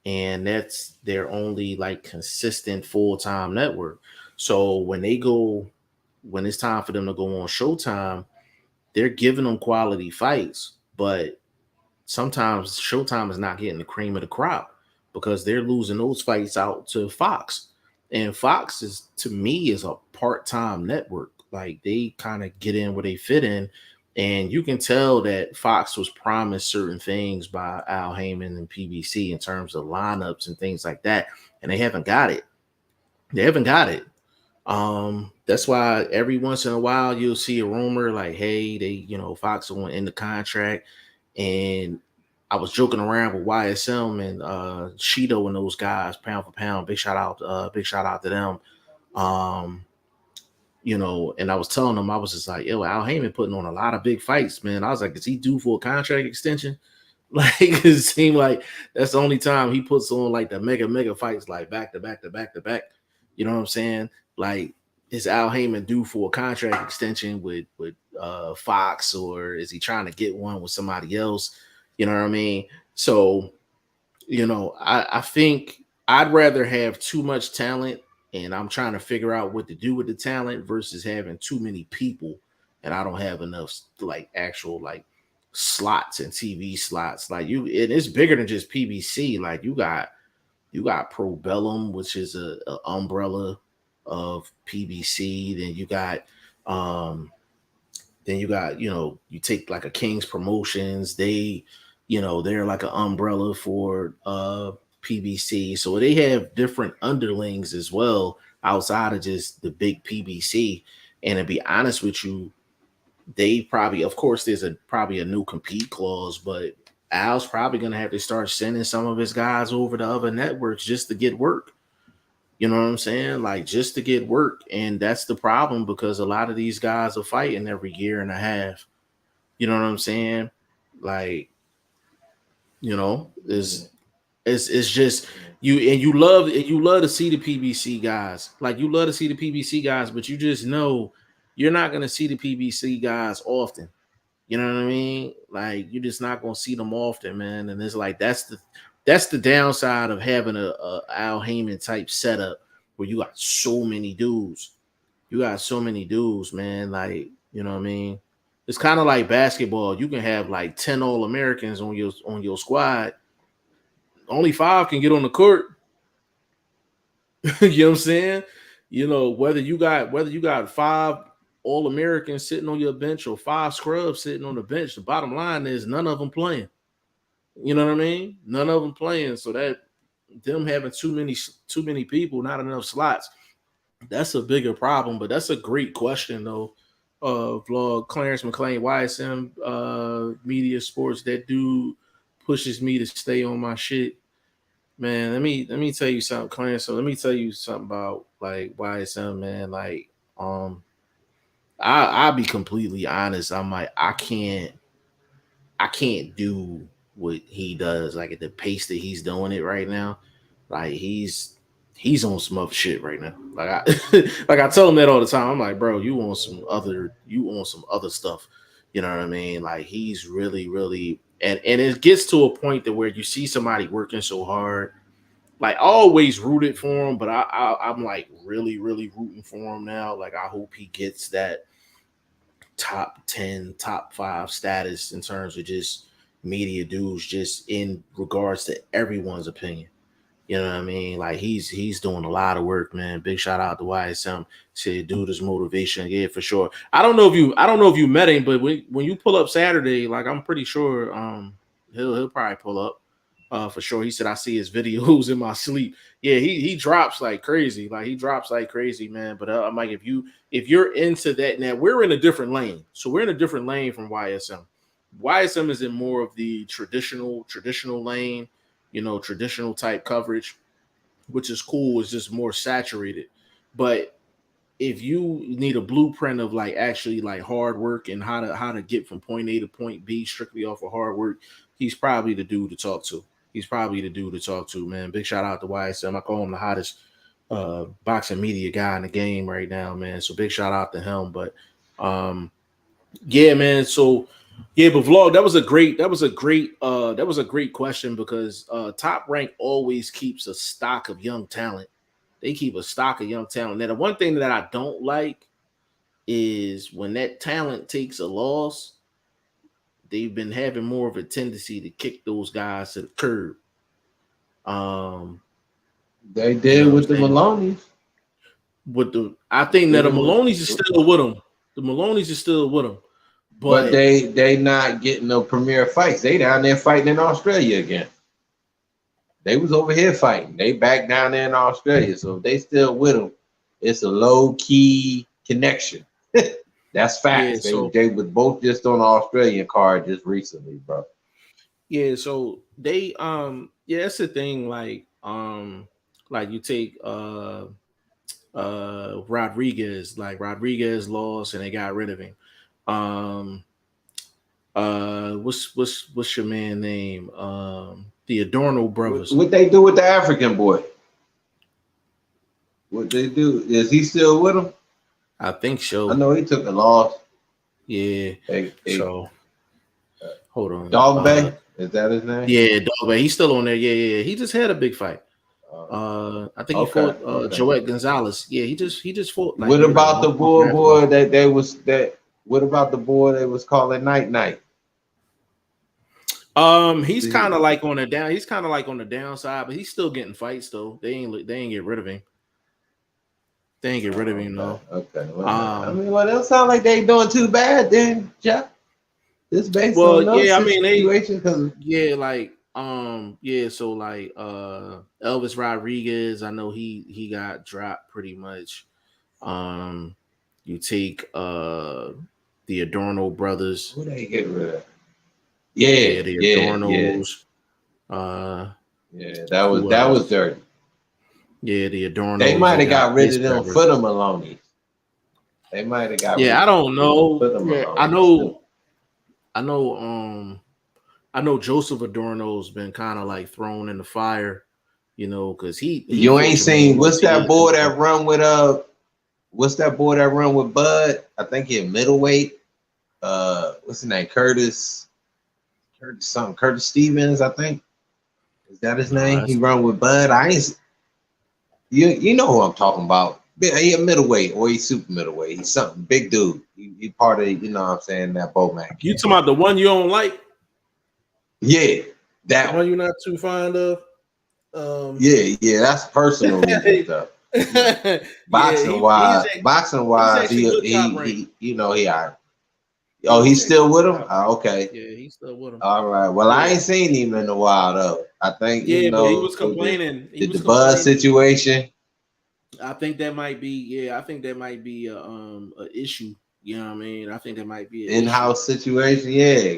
and that's their only like consistent full time network. So when it's time for them to go on Showtime, they're giving them quality fights, but sometimes Showtime is not getting the cream of the crop because they're losing those fights out to Fox. And Fox is to me is a part-time network. Like they kind of get in where they fit in. And you can tell that Fox was promised certain things by Al Heyman and PBC in terms of lineups and things like that. And they haven't got it. They haven't got it. That's why every once in a while you'll see a rumor like, hey, Fox will end the contract. And I was joking around with YSM and Cheeto and those guys, pound for pound. Big shout out to them. Um, and I was telling them, I was just like, yo, Al Heyman putting on a lot of big fights, man. I was like, is he due for a contract extension? Like it seemed like that's the only time he puts on like the mega fights, like back to back to back to back. You know what I'm saying? Like, is Al Heyman due for a contract extension with Fox, or is he trying to get one with somebody else? You know what I mean? So I think I'd rather have too much talent and I'm trying to figure out what to do with the talent versus having too many people and I don't have enough like actual like slots and TV slots. Like it's bigger than just PBC. Like you got Pro Bellum, which is a umbrella of PBC. Um then you got, you take like a King's Promotions, they're like an umbrella for PBC. So they have different underlings as well outside of just the big PBC. And to be honest with you, they probably, of course, there's probably a new compete clause, but Al's probably gonna have to start sending some of his guys over to other networks just to get work. You know what I'm saying? Like just to get work. And that's the problem because a lot of these guys are fighting every year and a half. You know what I'm saying? Like, Yeah, it's just you love to see the PBC guys. Like you love to see the PBC guys, but you just know you're not gonna see the PBC guys often. You know what I mean? Like you're just not gonna see them often, man. And it's like that's the downside of having a Al Heyman type setup where you got so many dudes. You got so many dudes, man. Like, you know what I mean? It's kind of like basketball. You can have like 10 All Americans on your squad. Only five can get on the court. You know what I'm saying? Whether you got five All Americans sitting on your bench or five scrubs sitting on the bench, the bottom line is none of them playing. You know what I mean? None of them playing. So that them having too many people, not enough slots, that's a bigger problem. But that's a great question though. Vlog Clarence McLean, YSM Media Sports, that dude pushes me to stay on my shit. Man, let me tell you something, Clarence. So let me tell you something about like YSM, man. Like, I'll be completely honest. I'm like, I can't do what he does, like at the pace that he's doing it right now. Like he's on some other shit right now. Like I like I tell him that all the time. I'm like, bro, you on some other stuff. You know what I mean? Like he's really, really and it gets to a point that where you see somebody working so hard. Like I always rooted for him, but I'm like really, really rooting for him now. Like I hope he gets that top 10, top 5 status in terms of just media dudes, just in regards to everyone's opinion. You know what I mean? Like he's doing a lot of work, man. Big shout out to YSM. Said dude is motivation. Yeah, for sure. I don't know if you met him, but when you pull up Saturday, like I'm pretty sure he'll probably pull up. For sure. He said I see his videos in my sleep. Yeah, he drops like crazy. Like he drops like crazy, man. But I'm like, if you're into that now, we're in a different lane. So we're in a different lane from YSM. YSM is in more of the traditional lane, traditional type coverage, which is cool. It's just more saturated. But if you need a blueprint of like actually like hard work and how to get from point A to point B strictly off of hard work, he's probably the dude to talk to. He's probably the dude to talk to, man. Big shout out to YSM. I call him the hottest boxing media guy in the game right now, man. So big shout out to him. But yeah, man. So yeah, but vlog, that was a great question because Top Rank always keeps a stock of young talent. They keep a stock of young talent. Now, the one thing that I don't like is when that talent takes a loss, they've been having more of a tendency to kick those guys to the curb. They did with the Maloney's. I think that the Maloney's is still with them. The Maloney's is still with them. But they not getting no premier fights. They down there fighting in Australia again. They was over here fighting. They back down there in Australia. So if they still with them, it's a low key connection. That's facts. Yeah, so, they was both just on the Australian card just recently, bro. Yeah, so they that's the thing. Like you take Rodriguez, like Rodriguez lost and they got rid of him. What's your man name? The Adorno brothers. What they do with the African boy? What they do? Is he still with them? I think so. I know he took a loss. Yeah. So hold on. Dog Bay? Is that his name? Yeah, Dog Bay. He's still on there. Yeah. He just had a big fight. I think he fought Joette Gonzalez. Yeah, he just fought. Like, what about the boy that what about the boy that was calling Night? He's kind of like on the down. He's kind of like on the downside, but he's still getting fights though. They ain't get rid of him. They ain't get rid of him though. Okay. Well, I mean, well, that sound like they ain't doing too bad then, Jeff. This based on situation because so like Elvis Rodriguez, I know he got dropped pretty much. You take the Adorno brothers. Who they get rid of? The Adornos. That was dirty. Yeah, the Adornos. They might have got rid of them for the Maloney. They might have got. Yeah, I don't know. Yeah, I know Joseph Adorno's been kind of like thrown in the fire, because he you ain't seen what's that boy that run with Bud? I think he middleweight. What's his name? Curtis Stevens, I think. Is that his name? He run with Bud. You know who I'm talking about. He a middleweight or he's super middleweight. He's something big dude. He part of, what I'm saying, that Bowman. You talking about the one you don't like? Yeah, that one you're not too fond of. Yeah, that's personal stuff. Boxing wise, he Oh, he's still with him? Okay. Yeah, he's still with him. All right. Well, I ain't seen him in a while though. I think but he was complaining. The Buzz situation. I think that might be. I think that might be a issue. You know what I mean? I think that might be an in-house situation. Yeah.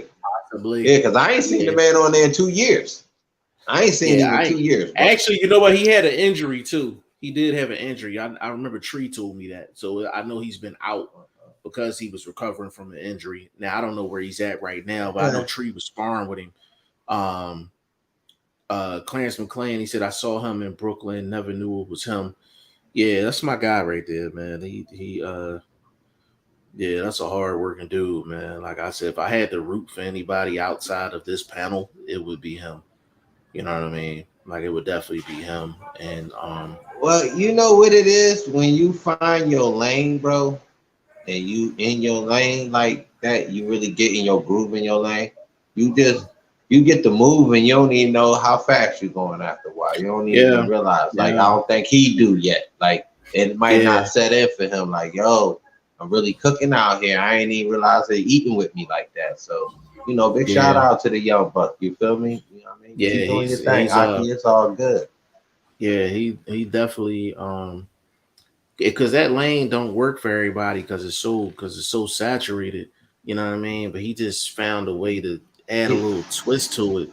possibly. Yeah, because I ain't seen the man on there in 2 years. I ain't seen him in 2 years. Bro. Actually, you know what? He had an injury too. He did have an injury. I remember Tree told me that. So I know he's been out because he was recovering from an injury. Now I don't know where he's at right now, but I know Tree was sparring with him. Clarence McClain, he said, I saw him in Brooklyn, never knew it was him. Yeah, that's my guy right there, man. Yeah, that's a hard working dude, man. Like I said, if I had to root for anybody outside of this panel, it would be him. You know what I mean? Like it would definitely be him. And well, you know what it is when you find your lane, bro, and you in your lane like that, you really get in your groove in your lane. You get the move and you don't even know how fast you're going after a while. You don't even realize. Like I don't think he do yet. Like it might not set in for him. Like, yo, I'm really cooking out here. I ain't even realize they eating with me like that. So, you know, big shout out to the young buck. You feel me? You know what I mean? Yeah, keep doing your thing, Aki. It's all good. Yeah, he definitely because that lane don't work for everybody because it's so saturated. You know what I mean? But he just found a way to add a little twist to it,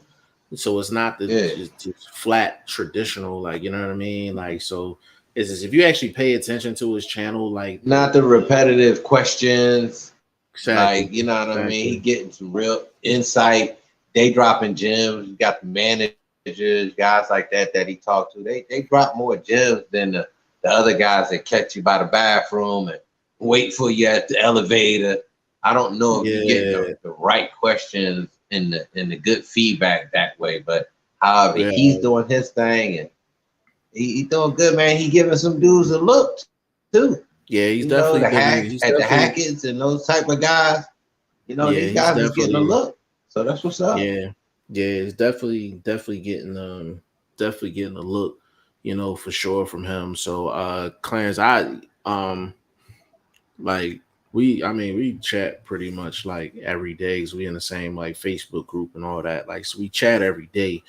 so it's not just flat traditional. Like, you know what I mean? Like, so is if you actually pay attention to his channel, like not the repetitive questions. Exactly. Like, you know what I mean? He getting some real insight. They dropping gems. You got the managers, guys like that he talked to. They drop more gems than the other guys that catch you by the bathroom and wait for you at the elevator. I don't know if you're getting the right questions and the good feedback that way, but however, he's doing his thing and he doing good, man. He giving some dudes a look too. Yeah, he's definitely the Hackett's and those type of guys. You know, these guys is getting a look. So that's what's up. Yeah, it's definitely getting a look. You know, for sure from him. So, Clarence, we chat pretty much like every day because we in the same like Facebook group and all that. Like, so we chat every day,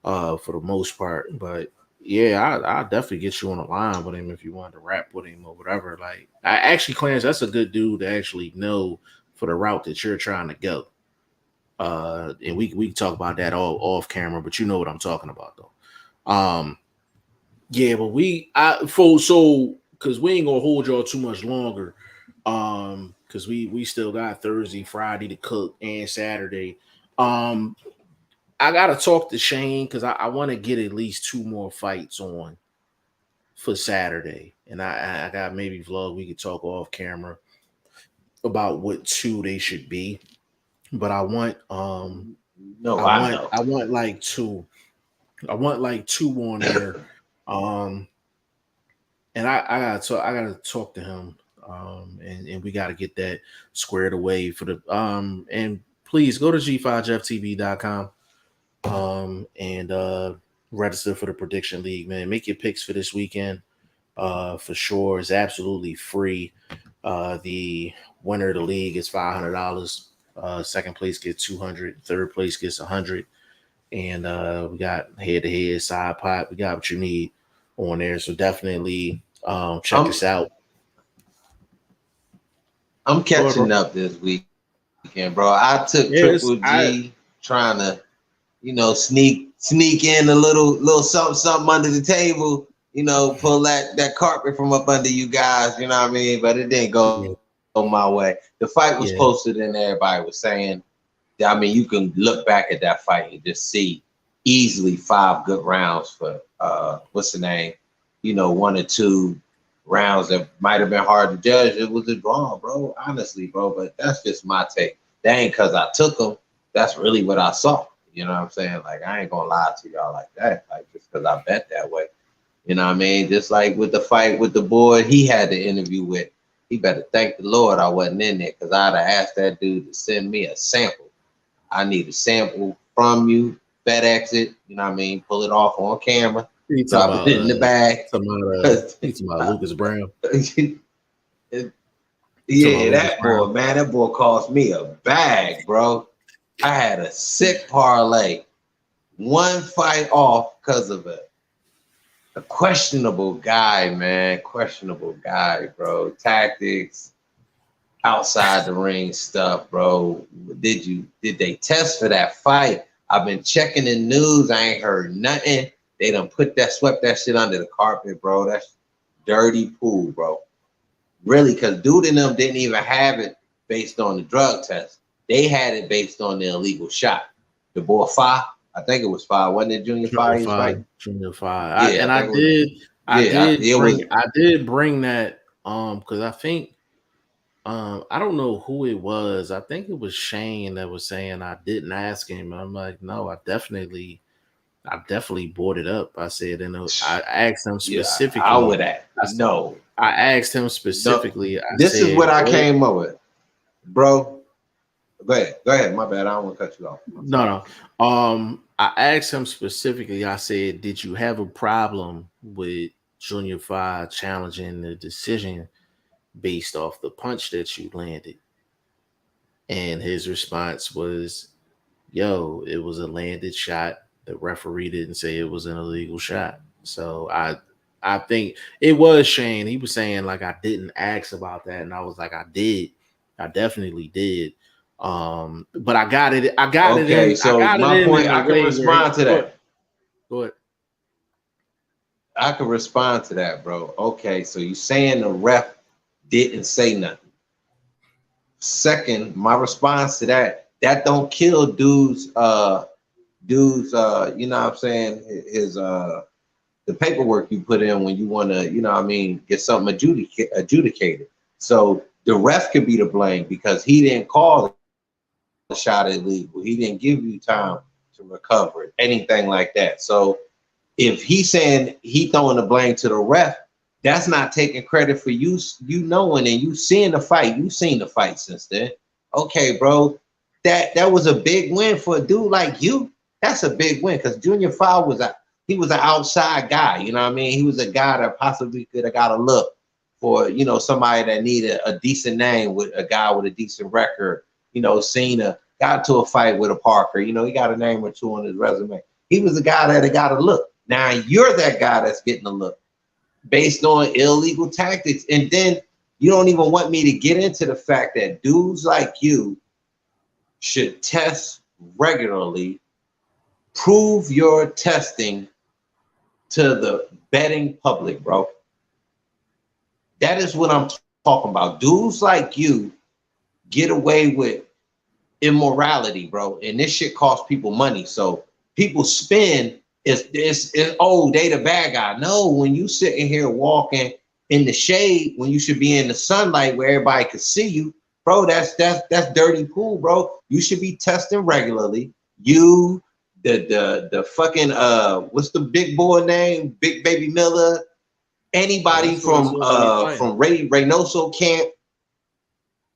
for the most part. But yeah, I'll definitely get you on the line with him if you want to rap with him or whatever. Like, Clarence, that's a good dude to actually know for the route that you're trying to go. And we can talk about that all off camera, but you know what I'm talking about though. Yeah, but because we ain't gonna hold y'all too much longer. Because we still got Thursday, Friday to cook and Saturday. I gotta talk to Shane because I want to get at least 2 more fights on for Saturday, and I got maybe vlog. We could talk off camera about what 2 they should be, but I want I want like 2. I want like 2 on there. And I gotta talk to him. And we gotta get that squared away for the and please go to g5ftv.com and register for the prediction league, man. Make your picks for this weekend. For sure. It's absolutely free. The winner of the league is $500. Second place gets 200, third place gets 100. And we got head-to-head, side pot. We got what you need on there. So definitely check us out. I'm catching up this weekend, bro. I took Triple G trying to, you know, sneak in a little something under the table, you know, pull that carpet from up under you guys, you know what I mean? But it didn't go my way. The fight was posted and everybody was saying, I mean, you can look back at that fight and just see easily 5 good rounds for what's the name? You know, 1 or 2 rounds that might have been hard to judge. It was a draw, bro. Honestly, bro. But that's just my take. That ain't because I took them. That's really what I saw. You know what I'm saying? Like, I ain't gonna lie to y'all like that. Like, just because I bet that way. You know what I mean? Just like with the fight with the boy he had the interview with. He better thank the Lord I wasn't in there because I'd have asked that dude to send me a sample. I need a sample from you, FedEx it, you know what I mean? Pull it off on camera, drop it in the bag. He's about Lucas Brown. Yeah, that boy, man, that boy cost me a bag, bro. I had a sick parlay. 1 fight off because of a questionable guy, man. Questionable guy, bro. Tactics. outside the ring stuff, bro. Did they test for that fight? I've been checking the news. I ain't heard nothing. They done swept that shit under the carpet, bro. That's dirty pool, bro. Really, because dude and them didn't even have it based on the drug test. They had it based on the illegal shot. The boy Fa, I think it was Fa, wasn't it Junior Fa? Junior Fa. Yeah, I did bring that because I think I don't know who it was. I think it was Shane that was saying I didn't ask him. I'm like, no, I definitely brought it up. I said, I asked him specifically. I would ask. No. I asked him specifically. No. This is what I came up with, bro. Go ahead. My bad. I don't want to cut you off. No. I asked him specifically. I said, did you have a problem with Junior Fa challenging the decision based off the punch that you landed? And his response was, yo, it was a landed shot. The referee didn't say it was an illegal shot. So I think it was Shane. He was saying like I didn't ask about that, and I was like, I did. I definitely did. But I got it. Okay, so my point, I can respond to that. Go ahead. I can respond to that, bro. Okay, so you saying the ref didn't say nothing. Second, my response to that don't kill dude's you know what I'm saying, his the paperwork you put in when you want to, you know what I mean, get something adjudicated. So the ref could be to blame because he didn't call the shot illegal. He didn't give you time to recover it, anything like that. So if he's saying he throwing the blame to the ref, that's not taking credit for you knowing and you seeing the fight. You've seen the fight since then. Okay, bro, that was a big win for a dude like you. That's a big win because Junior Fa was an outside guy. You know what I mean? He was a guy that possibly could have got a look for, you know, somebody that needed a decent name with a guy with a decent record. You know, Cena got to a fight with a Parker. You know, he got a name or two on his resume. He was a guy that got a look. Now you're that guy that's getting a look based on illegal tactics. And then you don't even want me to get into the fact that dudes like you should test regularly, prove your testing to the betting public, bro. That is what I'm talking about. Dudes like you get away with immorality, bro. And this shit costs people money. So people spend oh, they the bad guy. No, when you sitting here walking in the shade when you should be in the sunlight where everybody could see you, bro, that's dirty pool, bro. You should be testing regularly. You, the fucking what's the big boy name? Big Baby Miller. Anybody from Reynoso camp.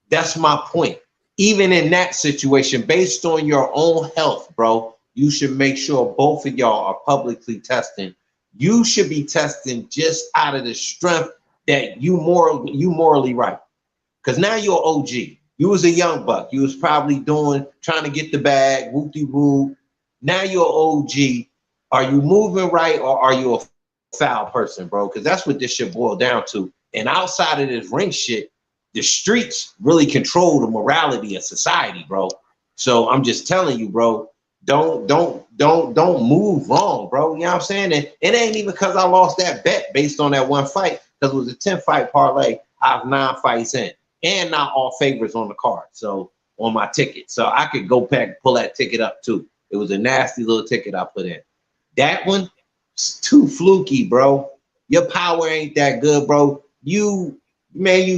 That's my point. Even in that situation, based on your own health, bro, you should make sure both of y'all are publicly testing. You should be testing just out of the strength that you morally right. Because now you're OG. You was a young buck. You was probably trying to get the bag, whoop-de-whoop. Now you're OG. Are you moving right or are you a foul person, bro? Because that's what this shit boiled down to. And outside of this ring shit, the streets really control the morality of society, bro. So I'm just telling you, bro, don't move wrong, bro. You know what I'm saying? And it ain't even because I lost that bet based on that one fight, because it was a 10-fight parlay. I have 9 fights in, and not all favorites on the card. So on my ticket, so I could go back and pull that ticket up too. It was a nasty little ticket I put in. That one, it's too fluky, bro. Your power ain't that good, bro. You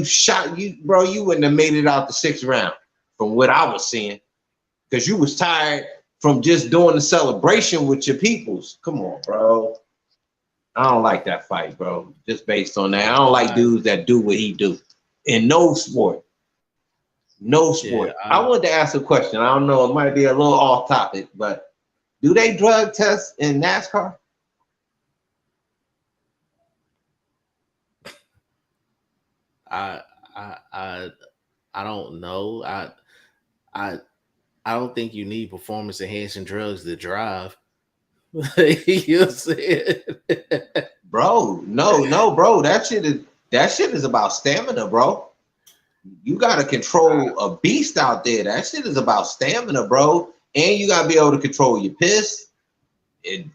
shot you, bro. You wouldn't have made it out the 6th round from what I was seeing, because you was tired from just doing the celebration with your peoples. Come on, bro. I don't like that fight, bro. Just based on that. I don't like dudes that do what he do in no sport. No sport. Yeah, I wanted to ask a question. I don't know. It might be a little off topic, but do they drug test in NASCAR? I don't know. I don't think you need performance enhancing drugs to drive. You see Bro, no, bro. That shit is about stamina, bro. you got to control a beast out there. That shit is about stamina, bro. And you got to be able to control your piss.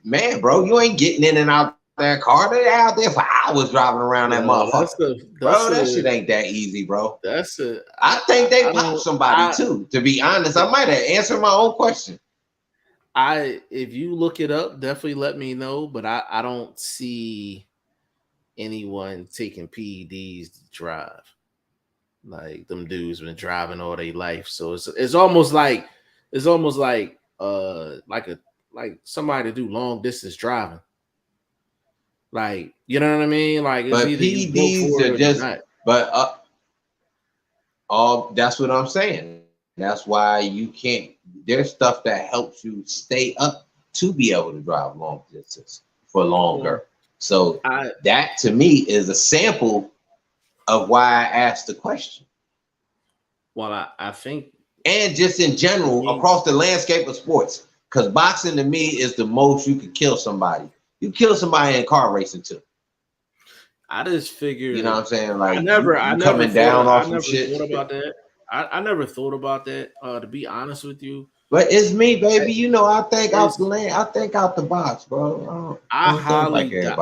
Man, bro, you ain't getting in and out that car. They're out there for hours driving around that motherfucker. That shit ain't that easy, bro. I think they popped somebody too. To be honest, I might have answered my own question. If you look it up, definitely let me know. But I don't see anyone taking PEDs to drive. Like them dudes been driving all their life, so it's almost like somebody to do long distance driving. Like, you know what I mean? Like, it's but either PEDs are just not. But that's what I'm saying. That's why you can't. There's stuff that helps you stay up to be able to drive long distance for longer. So that to me is a sample of why I asked the question. Well, I think, and just in general across the landscape of sports, because boxing to me is the most you could kill somebody. You kill somebody in car racing too. I just figured, you know what I'm saying? Like I never coming down off some shit. Thought about that. I never thought about that. To be honest with you, but it's me, baby. You know, I think out the lane. I think out the box, bro. I highly doubt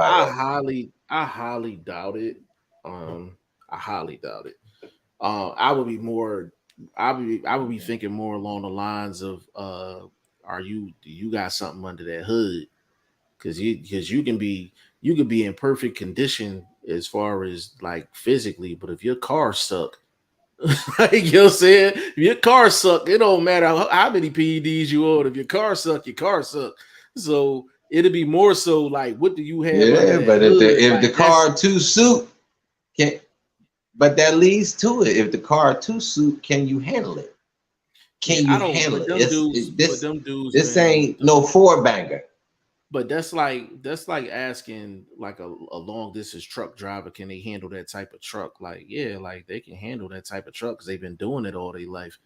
it. I highly doubt it. I would be thinking more along the lines of, do you got something under that hood? Because you can be in perfect condition as far as like physically, but if your car suck, like, you know what I'm saying? If your car suck, it don't matter how many PEDs you own. If your car suck, your car suck. So it'd be more so like, what do you have? Yeah, but if the car too suit can, but that leads to it. If the car too suit, can you handle it? Can you handle it? This ain't no four banger. But that's like asking like a long distance truck driver, can they handle that type of truck? Like, yeah, like they can handle that type of truck because they've been doing it all their life.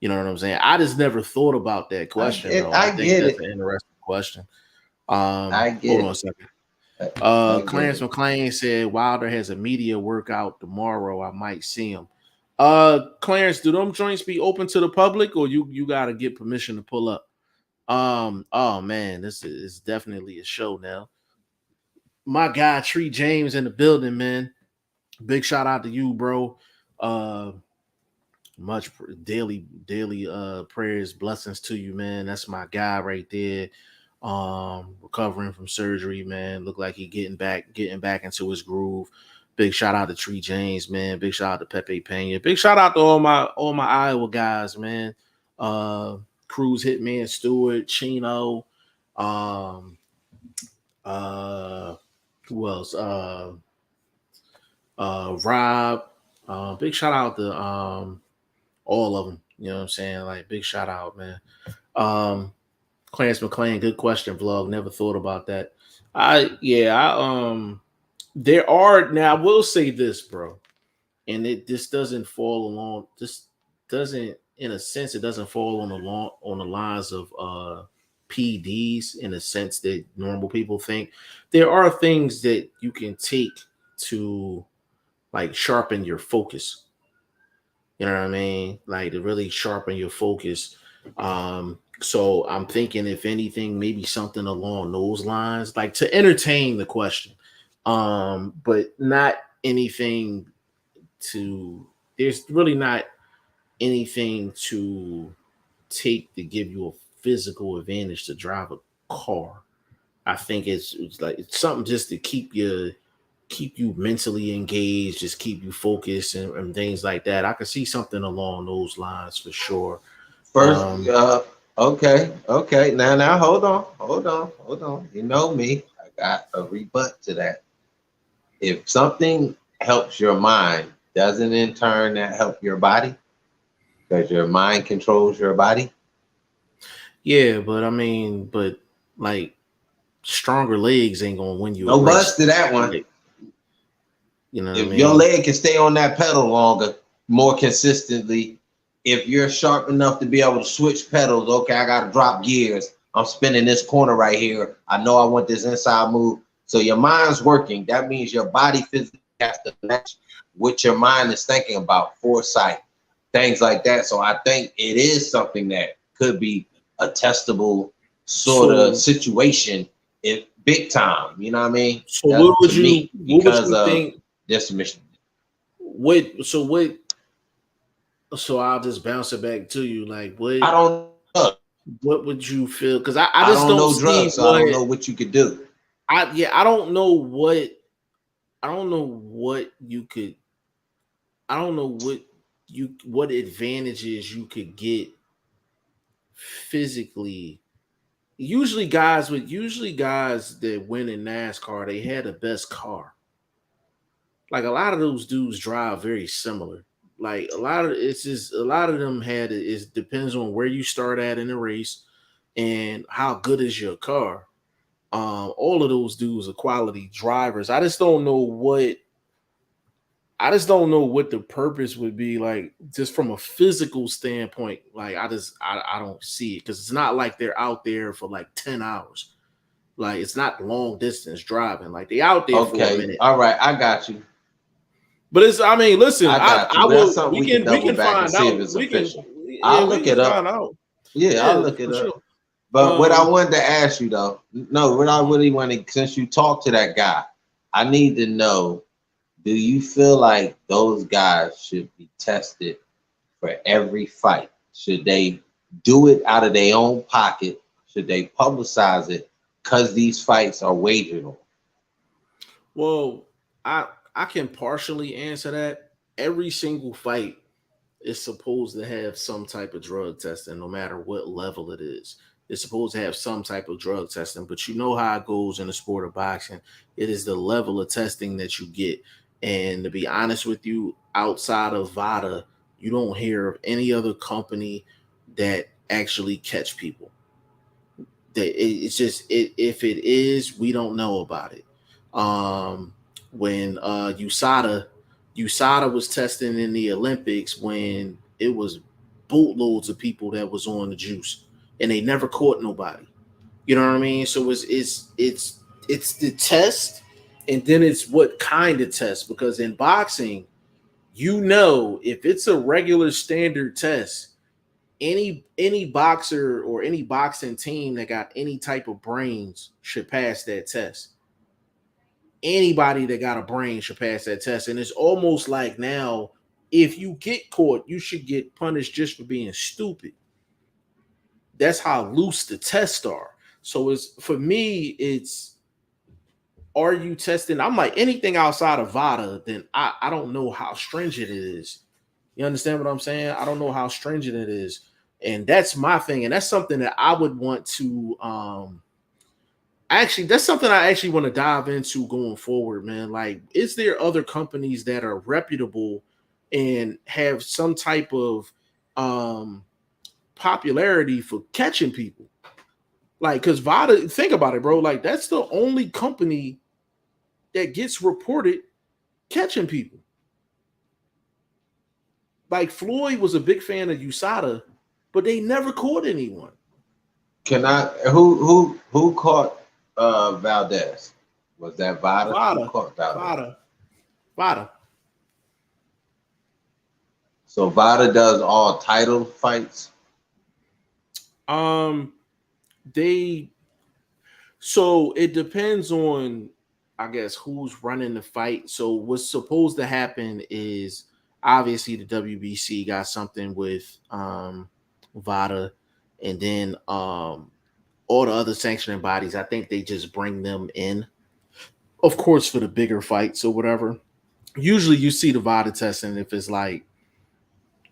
You know what I'm saying? I just never thought about that question. I think that's an interesting question. Hold on a second. Clarence McClain said Wilder has a media workout tomorrow. I might see him. Clarence, do them joints be open to the public, or you gotta get permission to pull up? Oh man, this is definitely a show now. My guy Tree James in the building, man. Big shout out to you, bro. Much daily prayers, blessings to you, man. That's my guy right there. Recovering from surgery, man. Look like he getting back into his groove. Big shout out to Tree James, man. Big shout out to Pepe Pena. Big shout out to all my Iowa guys, man. Cruz, Hitman, Stewart, Chino, who else? Rob. Big shout out to all of them. You know what I'm saying? Like, big shout out, man. Clarence McClain, good question, vlog. Never thought about that. There are, now I will say this, bro, and this doesn't fall along. This doesn't, in a sense, it doesn't fall on the lines of PDs in a sense that normal people think. There are things that you can take to like sharpen your focus. You know what I mean? Like to really sharpen your focus. So I'm thinking, if anything, maybe something along those lines, like to entertain the question, but not anything to. There's really not anything to take to give you a physical advantage to drive a car. I think it's like it's something just to keep you mentally engaged, just keep you focused and things like that. I could see something along those lines for sure. First, okay. Now, hold on. You know me, I got a rebut to that. If something helps your mind, doesn't in turn that help your body? Because your mind controls your body. Yeah, but I mean, like stronger legs ain't gonna win you. No bust to that one. Like, you know, if your leg can stay on that pedal longer, more consistently, if you're sharp enough to be able to switch pedals, okay, I gotta drop gears. I'm spinning this corner right here. I know I want this inside move. So your mind's working. That means your body physically has to match what your mind is thinking about, foresight, things like that. So I think it is something that could be a testable sort of situation, if big time. You know what I mean? So what would you Of this mission. So I'll just bounce it back to you. Like what? I don't know. What would you feel? Because I just don't know see drugs, so I don't know what you could do. I don't know what you could. I don't know what advantages you could get physically. Usually guys that win in NASCAR, they had the best car. Like a lot of those dudes drive very similar. Like a lot of them had it. It depends on where you start at in the race and how good is your car. All of those dudes are quality drivers. I just don't know what the purpose would be, like just from a physical standpoint. Like I don't see it, because it's not like they're out there for like 10 hours. Like it's not long distance driving. Like they out there for a minute. All right, I got you. But it's, I mean, listen, I will. We can find out. If it's official. I'll look it up. Yeah, I'll look it up. Sure. But what I wanted to ask you though, what I really wanted, since you talked to that guy, I need to know, do you feel like those guys should be tested for every fight? Should they do it out of their own pocket? Should they publicize it because these fights are wagered on? Well, I can partially answer that. Every single fight is supposed to have some type of drug testing, no matter what level it is. It's supposed to have some type of drug testing, but you know how it goes in the sport of boxing. It is the level of testing that you get. And to be honest with you, outside of VADA, you don't hear of any other company that actually catch people. It's just if it is, we don't know about it. When USADA was testing in the Olympics, when it was boatloads of people that was on the juice, and they never caught nobody. You know what I mean? So it's the test, and then it's what kind of test. Because in boxing, if it's a regular standard test, any boxer or any boxing team that got any type of brains should pass that test. Anybody that got a brain should pass that test. And it's almost like now, if you get caught, you should get punished just for being stupid. That's how loose the tests are. So for me, are you testing? I'm like, anything outside of VADA, then I don't know how stringent it is. You understand what I'm saying? I don't know how stringent it is. And that's my thing. And that's something that I would want to that's something I actually want to dive into going forward, man. Like, is there other companies that are reputable and have some type of popularity for catching people? Like, because VADA, think about it, bro. Like, that's the only company that gets reported catching people. Like, Floyd was a big fan of USADA, but they never caught anyone. Who caught Valdez? Was that VADA? VADA. Who caught Valdez? VADA. So VADA does all title fights? So it depends on, I guess, who's running the fight. So what's supposed to happen is, obviously the WBC got something with VADA, and then all the other sanctioning bodies, I think they just bring them in, of course, for the bigger fights or whatever. Usually you see the VADA testing if it's like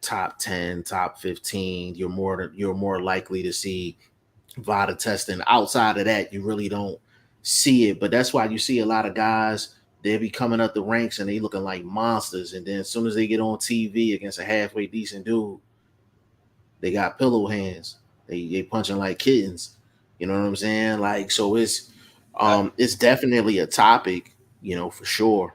top 10, top 15, you're more likely to see VADA testing. Outside of that, you really don't see it. But that's why you see a lot of guys, they'll be coming up the ranks and they looking like monsters, and then as soon as they get on TV against a halfway decent dude, they got pillow hands. They punching like kittens. You know what I'm saying? Like, so it's definitely a topic, for sure.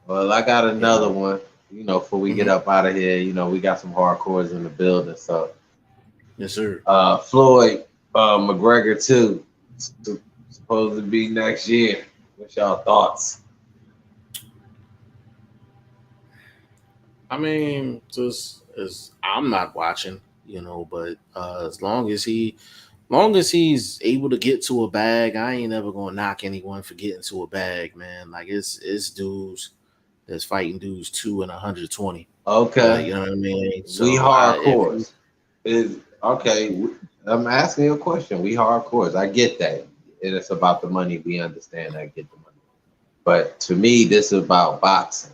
Well, I got another one, before we get up out of here. We got some hardcores in the building. So yes, sir. Floyd McGregor 2, supposed to be next year. What's y'all thoughts? I mean, just as I'm not watching, but as long as he's able to get to a bag, I ain't never gonna knock anyone for getting to a bag, man. Like it's dudes that's fighting dudes 2 and 120. Okay, You know what I mean? we So hardcores. Is okay. I'm asking you a question. We hardcores. I get that. It's about the money. We understand. I get the money. But to me, this is about boxing.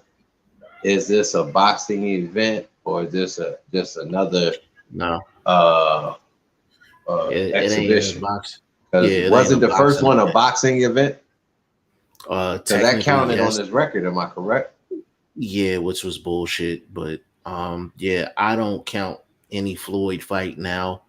Is this a boxing event or is this just another no, uh, it ain't a exhibition? box. Yeah, Because it ain't a wasn't the first boxing one a event. boxing event? So that Technically, counted on yes. his record. Am I correct? Yeah, which was bullshit. But yeah, I don't count any Floyd fight now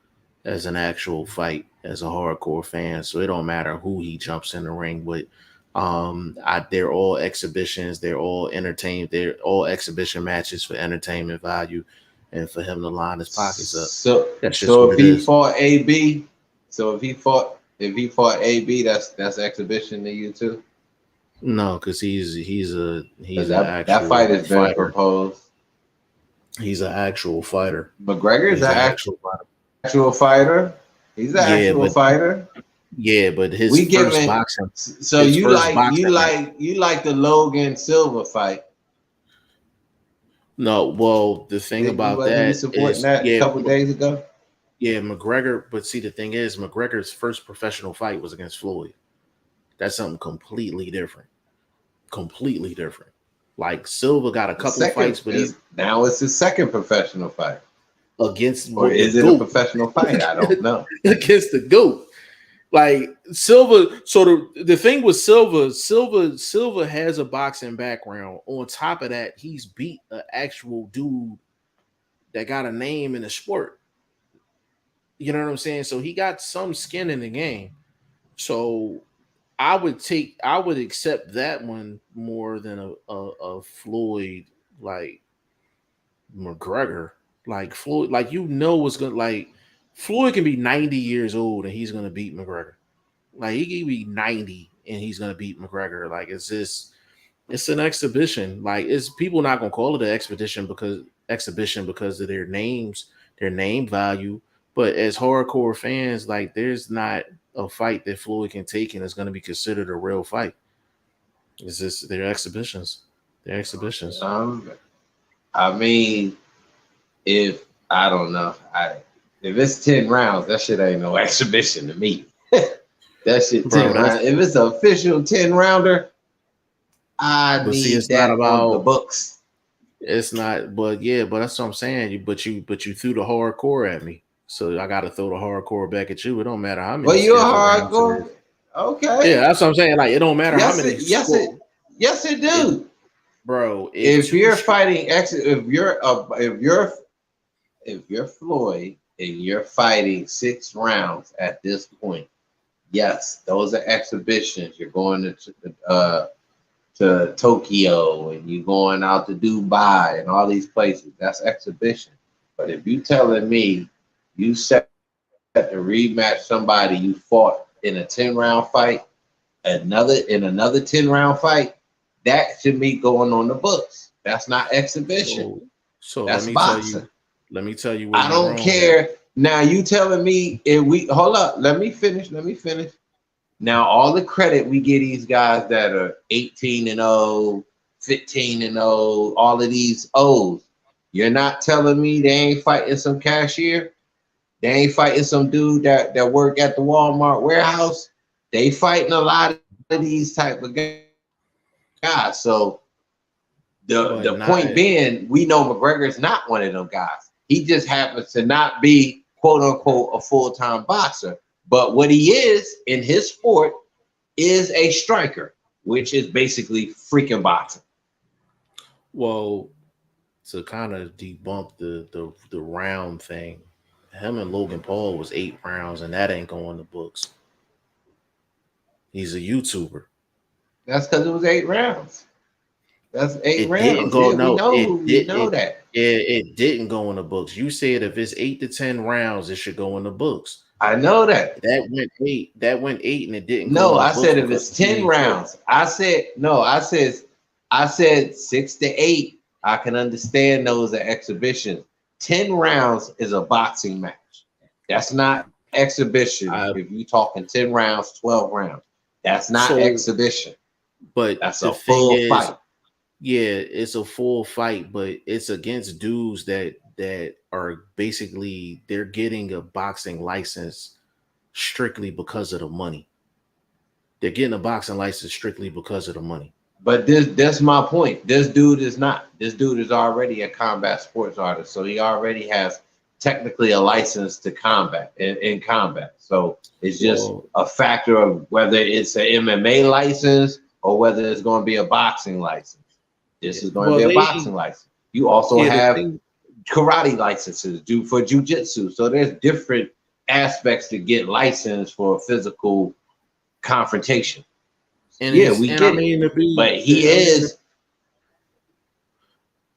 as an actual fight as a hardcore fan. So it don't matter who he jumps in the ring with. They're all exhibitions. They're all entertainment. They're all exhibition matches for entertainment value, and for him to line his pockets up. That's just So what if it he is. fought AB, so if he fought AB, that's exhibition to you too. No, because he's Because an that fight actual has been fighter. proposed. He's an actual fighter. McGregor's He's an an actual fighter. actual fighter. He's an Yeah, actual but fighter. his We first giving. boxing, So his you first like boxing match. the Logan Silva fight? No, well, the thing about Wasn't you that supporting is, that a couple days ago? yeah, McGregor. But see, the thing is, McGregor's first professional fight was against Floyd. That's something completely different. Completely different. Like Silva got a The couple of second fights, but is now it's his second professional fight, against or the is it a goat, professional fight? I don't know. against the goat. Like Silva, so the thing with Silva has a boxing background. On top of that, he's beat an actual dude that got a name in the sport. You know what I'm saying? So he got some skin in the game. So I would accept that one more than a Floyd like McGregor. Like Floyd, like what's gonna like Floyd can be 90 years old and he's gonna beat McGregor. Like he can be 90 and he's gonna beat McGregor. Like it's an exhibition. Like it's people not gonna call it an exhibition because of their names, their name value. But as hardcore fans, like there's not a fight that Floyd can take and is gonna be considered a real fight. It's just they're exhibitions. They're exhibitions. I mean, if I don't know, if it's 10 rounds, that shit ain't no exhibition to me. That shit 10 rounds. If it's an official 10 rounder, I need that on the books. It's not, but that's what I'm saying. But you threw the hardcore at me, so I got to throw the hardcore back at you. It don't matter how many. Well, you're hardcore. Okay. Yeah, that's what I'm saying. Like it don't matter how many. Yes, it do, bro. If you're fighting, if you're Floyd and you're fighting 6 rounds at this point, yes, those are exhibitions. You're going to Tokyo and you're going out to Dubai and all these places. That's exhibition. But if you telling me you set to rematch somebody you fought in a 10-round fight, another 10-round fight, that should be going on the books. That's not exhibition. So that's boxing. Let me tell you. I don't care. Now you telling me if we hold up? Let me finish. Now, all the credit we give these guys that are 18-0, 15-0, all of these O's. You're not telling me they ain't fighting some cashier? They ain't fighting some dude that work at the Walmart warehouse? They fighting a lot of these type of guys. So the point being, we know McGregor's not one of them guys. He just happens to not be, quote unquote, a full-time boxer. But what he is in his sport is a striker, which is basically freaking boxing. Well, to kind of debunk the round thing, him and Logan Paul was 8 rounds, and that ain't going to books. He's a YouTuber. That's because it was 8 rounds. That's 8 rounds. Didn't go, we know that. It didn't go in the books. You said if it's 8 to 10 rounds, it should go in the books. I know that. That went 8. That went 8, and it didn't. No, I said if it's 10 rounds. I said 6 to 8 I can understand those at exhibitions. 10 rounds is a boxing match. That's not exhibition. If you talking 10 rounds, 12 rounds, that's not exhibition. But that's the a thing full is, fight. Yeah, it's a full fight, but it's against dudes that are basically they're getting a boxing license strictly because of the money. They're getting a boxing license strictly because of the money. But that's my point. This dude is not. This dude is already a combat sports artist, so he already has technically a license to combat in combat. So it's just a factor of whether it's an MMA license or whether it's going to be a boxing license. This is going to be a boxing license. You also have karate licenses due for jiu-jitsu. So there's different aspects to get licensed for a physical confrontation. And yeah, we get it. But he is.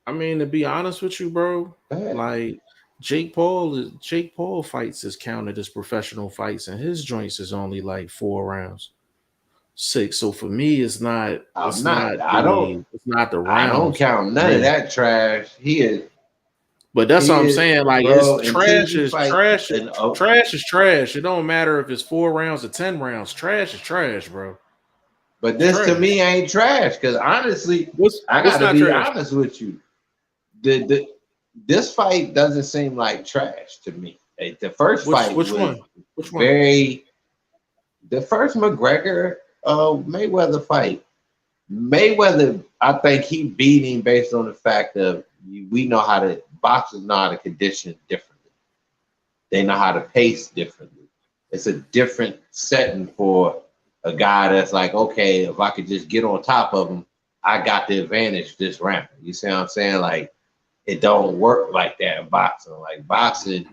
I mean, to be honest with you, bro, like Jake Paul fights is counted as professional fights, and his joints is only like 4 rounds, 6. So for me, it's not. It's not the rounds. I don't count none of that trash. He is. But that's what I'm saying. Like, it's trash is trash. Trash is trash. It don't matter if it's 4 rounds or 10 rounds. Trash is trash, bro. But this to me ain't trash, because honestly, I gotta be honest with you. This fight doesn't seem like trash to me. The first fight was very. The first McGregor Mayweather fight. Mayweather, I think he beat him based on the fact of we know how to boxers know how to condition differently. They know how to pace differently. It's a different setting for a guy that's like, okay, if I could just get on top of him, I got the advantage this round. You see what I'm saying? Like, it don't work like that in boxing. Like boxing,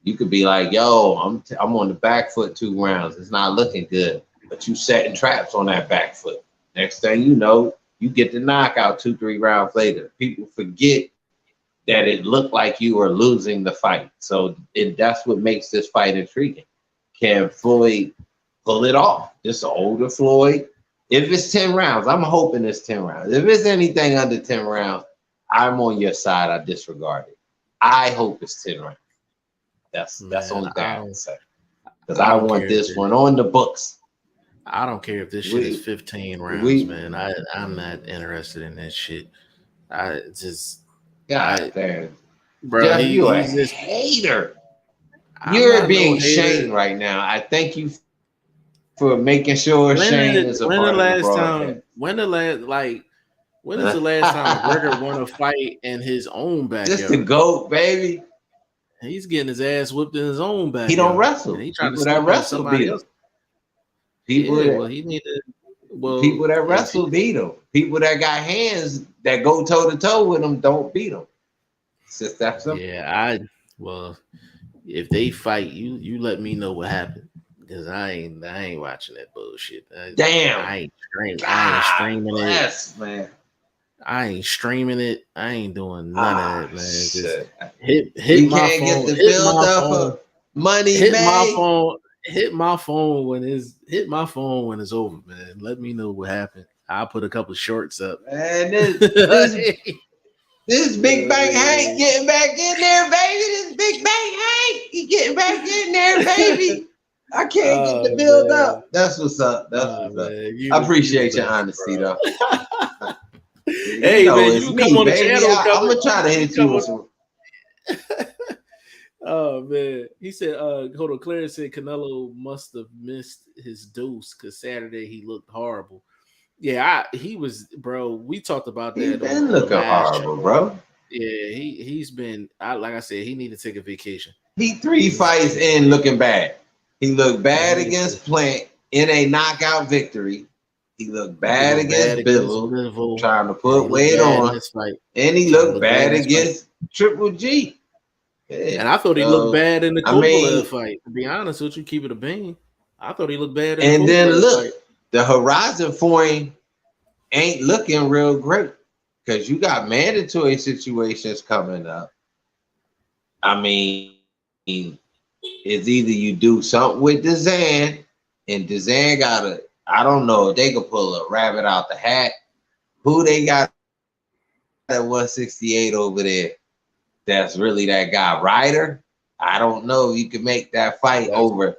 you could be like, yo, I'm on the back foot 2 rounds. It's not looking good, but you setting traps on that back foot. Next thing you know, you get the knockout 2-3 rounds later. People forget that it looked like you were losing the fight. So that's what makes this fight intriguing. Can Floyd pull it off? This older Floyd. If it's 10 rounds, I'm hoping it's 10 rounds. If it's anything under 10 rounds, I'm on your side. I disregard it. I hope it's 10 rounds. That's the only thing I can say. Because I want this one on the books. I don't care if this shit is 15 rounds, man. I'm not interested in that shit. I just damn. Bro, Jeff, you're a hater. You're being shamed right now. I thank you for making sure Shane is a part of the broadcast. When is the last time McGregor won a fight in his own backyard? Just the GOAT, baby. He's getting his ass whipped in his own backyard. He don't wrestle. He trying people that wrestle beat him. People that wrestle beat him. People that got hands that go toe to toe with him don't beat him. It's just that simple. Yeah, if they fight, you let me know what happened. Because I ain't watching that bullshit. Damn. I ain't streaming it. Man. I ain't streaming it. I ain't doing none of that, man. Just hit you my can't phone. Get the build up of money, hit man. my phone. Hit my phone when it's over, man. Let me know what happened. I'll put a couple shorts up. Man, this Big Bang Hank getting back in there, baby. This Big Bang Hank, he getting back in there, baby. I can't get the build up. That's what's up. That's what's up. I appreciate your honesty, though. Hey, man, you come on the channel. I'm gonna try to hit you with some. Oh man, he said, hold on. Clarence said Canelo must have missed his dose because Saturday he looked horrible. Yeah, he was, bro. We talked about that. He's been looking horrible, bro. Yeah, he's been. Like I said, he need to take a vacation. He 3 fights in looking bad. He looked bad against Plant in a knockout victory. He looked bad against Bivol, trying to put weight on, and he looked bad against Triple G. Yeah. And I thought he looked bad in the Kovalev fight. To be honest with you, keep it a bean. I thought he looked bad in the Kovalev fight. The horizon for him ain't looking real great because you got mandatory situations coming up. I mean, it's either you do something with Dezan, and Dezan I don't know if they could pull a rabbit out the hat. Who they got at 168 over there that's really that guy. Ryder, I don't know. You can make that fight over.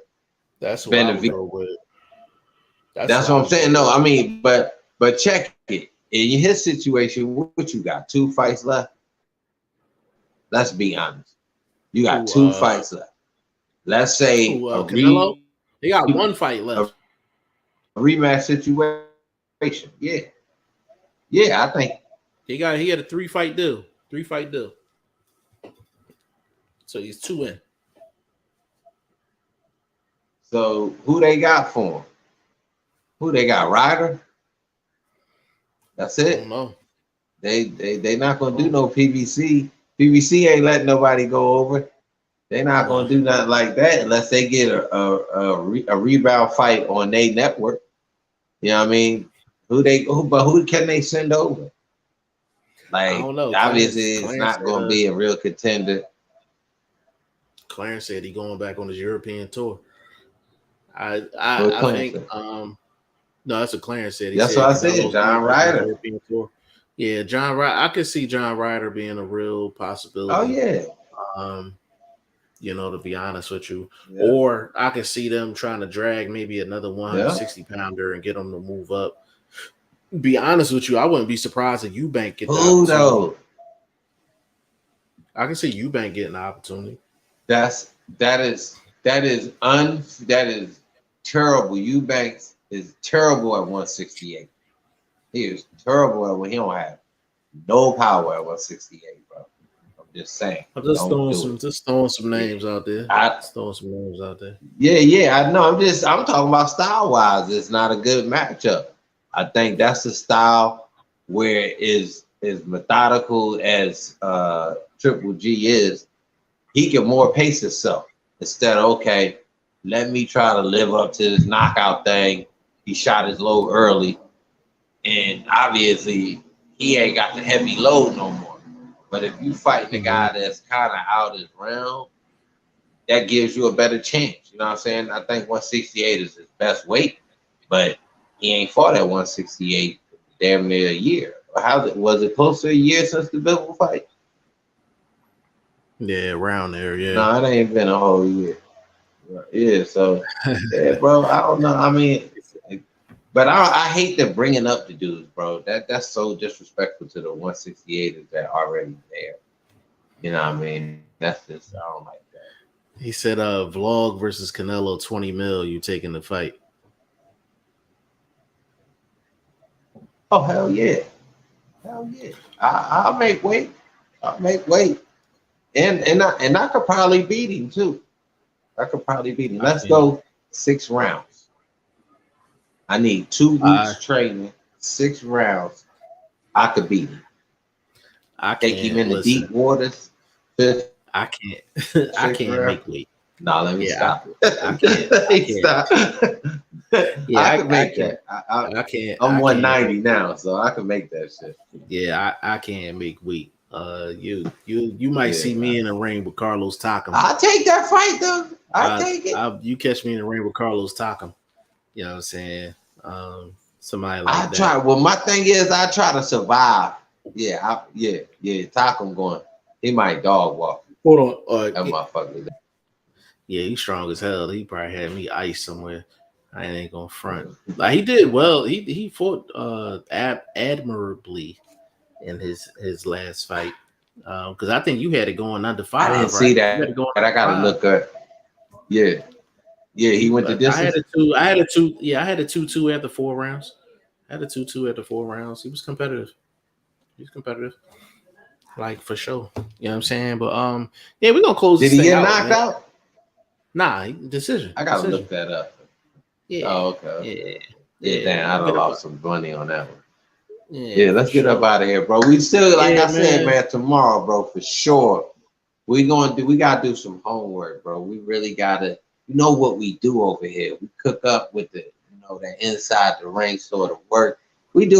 That's what I would go with. That's what I'm saying. No, I mean, but check it. In his situation, what you got? 2 fights left. Let's be honest. You got 2 fights left. Let's say Canelo. They got 1 fight left. A rematch situation. Yeah. Yeah, I think he had a 3-fight deal. 3-fight deal. So he's 2 in. So who they got for him? Who they got? Ryder? That's it. I don't know. They not gonna do no PBC. PBC ain't letting nobody go over. They're not gonna do nothing like that unless they get a rebound fight on their network. You know what I mean? Who can they send over? Like, I don't know. Obviously, Clarence not gonna be a real contender. Clarence said he's going back on his European tour. I think no, that's what Clarence said. That's what I said. John Ryder. European tour. Yeah, John Ryder. I could see John Ryder being a real possibility. Oh yeah. To be honest with you, or I could see them trying to drag maybe another 160 pounder and get them to move up. Be honest with you, I wouldn't be surprised if Eubank get the opportunity. I can see Eubank getting the opportunity. That is terrible. Eubanks is terrible at 168. He is terrible at when he don't have no power at 168, bro. I'm just saying. I'm just throwing some names out there. Throwing some names out there. Yeah, I know. I'm talking about style wise. It's not a good matchup. I think that's the style where is methodical as Triple G is. He can more pace himself instead of, okay, let me try to live up to this knockout thing. He shot his load early, and obviously he ain't got the heavy load no more. But if you fighting a guy that's kind of out his realm, that gives you a better chance. You know what I'm saying? I think 168 is his best weight, but he ain't fought at 168 damn near a year. Was it close to a year since the Bivol fight? Yeah, around there, yeah. No, it ain't been a whole year. Yeah, so, yeah, bro, I don't know. I mean, but I hate that bringing up the dudes, bro. That's so disrespectful to the 168ers that are already there. You know what I mean? That's just, I don't like that. He said, Vlog versus Canelo, 20 mil, you taking the fight. Oh, hell yeah. Hell yeah. I'll make weight. And I could probably beat him too. Let's go 6 rounds. I need 2 weeks training, 6 rounds. I could beat him. I take him in the deep waters. I can't make weight. No, let me stop. I can't. Stop. I can make that. I can't. I'm 190 now, so I can make that shit. Yeah, I can't make weight. You might see me in the ring with Carlos Takam. I'll take that fight though. I'll take it. You catch me in the ring with Carlos Takam. You know what I'm saying? Somebody like that. I try. Well, my thing is I try to survive. Yeah. Takam going. He might dog walk. Hold on. That motherfucker. Yeah, he's strong as hell. He probably had me iced somewhere. I ain't gonna front. Like, he did well. He fought admirably in his last fight. Because I think you had it going under 5. I didn't see that. But I gotta look up. Yeah, he went the distance. I had a 2-2 after 4 rounds. He was competitive. Like, for sure. You know what I'm saying? But yeah, we're gonna close. Did he get knocked out? Nah, decision. I gotta look that up. Yeah. Oh, okay. Yeah. Damn, I done lost some money on that one. Yeah, let's get up out of here, bro. We still, like I said, man, tomorrow, bro, for sure. We gotta do some homework, bro. We really gotta, what we do over here. We cook up with the, that inside the ring sort of work. We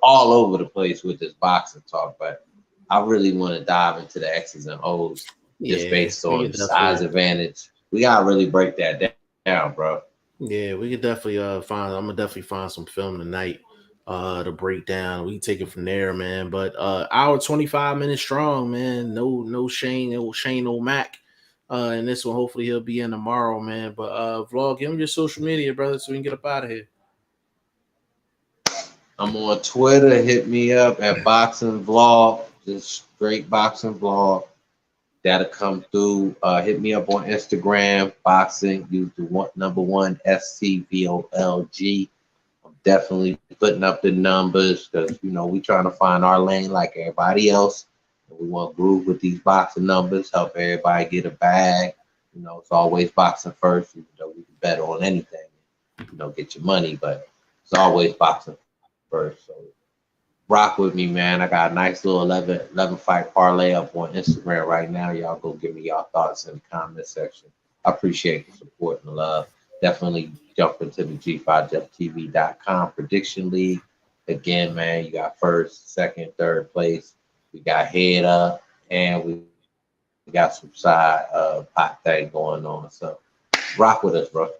all over the place with this boxing talk, but I really want to dive into the X's and O's just based on the size advantage. We gotta really break that down, bro. Yeah, we could definitely I'm gonna definitely find some film tonight. the breakdown. We take it from there, man. But hour 25 minutes strong, man. No Shane, no Mac. And this one, hopefully he'll be in tomorrow, man. But vlog, give him your social media, brother, so we can get up out of here. I'm on Twitter. Hit me up at BoxingVlog. Just straight BoxingVlog. That'll come through. Hit me up on Instagram, boxing. Use the number one SCVOLG. I'm definitely putting up the numbers because we trying to find our lane like everybody else. And we want to groove with these boxing numbers, help everybody get a bag. It's always boxing first. We can bet on anything. Get your money, but it's always boxing first. So rock with me, man. I got a nice little 11 fight parlay up on Instagram right now. Y'all go give me y'all thoughts in the comment section. I appreciate the support and love. Definitely jump into the G5JeffTV.com prediction league. Again, man, you got first, second, third place. We got head up, and we got some side pot thing going on. So rock with us, bro.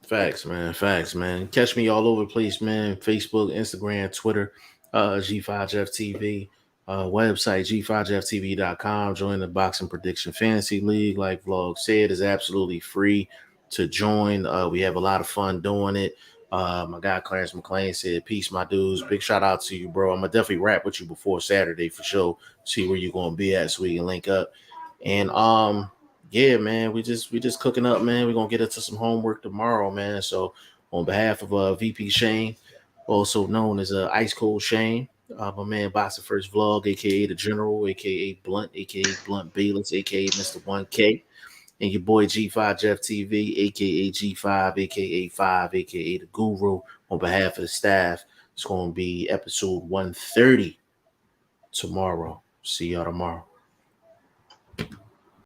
Facts, man. Catch me all over the place, man. Facebook, Instagram, Twitter, G5JeffTV, website, G5JeffTV.com. Join the Boxing Prediction Fantasy League. Like Vlog said, is absolutely free to join. We have a lot of fun doing it. My guy Clarence McLean said, peace, my dudes. Big shout out to you, bro. I'm going to definitely rap with you before Saturday for sure. See where you're going to be at so we can link up. And, yeah, man, we just cooking up, man. We're gonna get into some homework tomorrow, man. So on behalf of VP Shane, also known as Ice Cold Shane, my man Boxing First Vlog, aka the General, aka Blunt, aka Blunt Bayless, aka Mr. 1K, and your boy G5 Jeff TV, aka G5, aka 5, aka the Guru. On behalf of the staff, it's gonna be episode 130 tomorrow. See y'all tomorrow.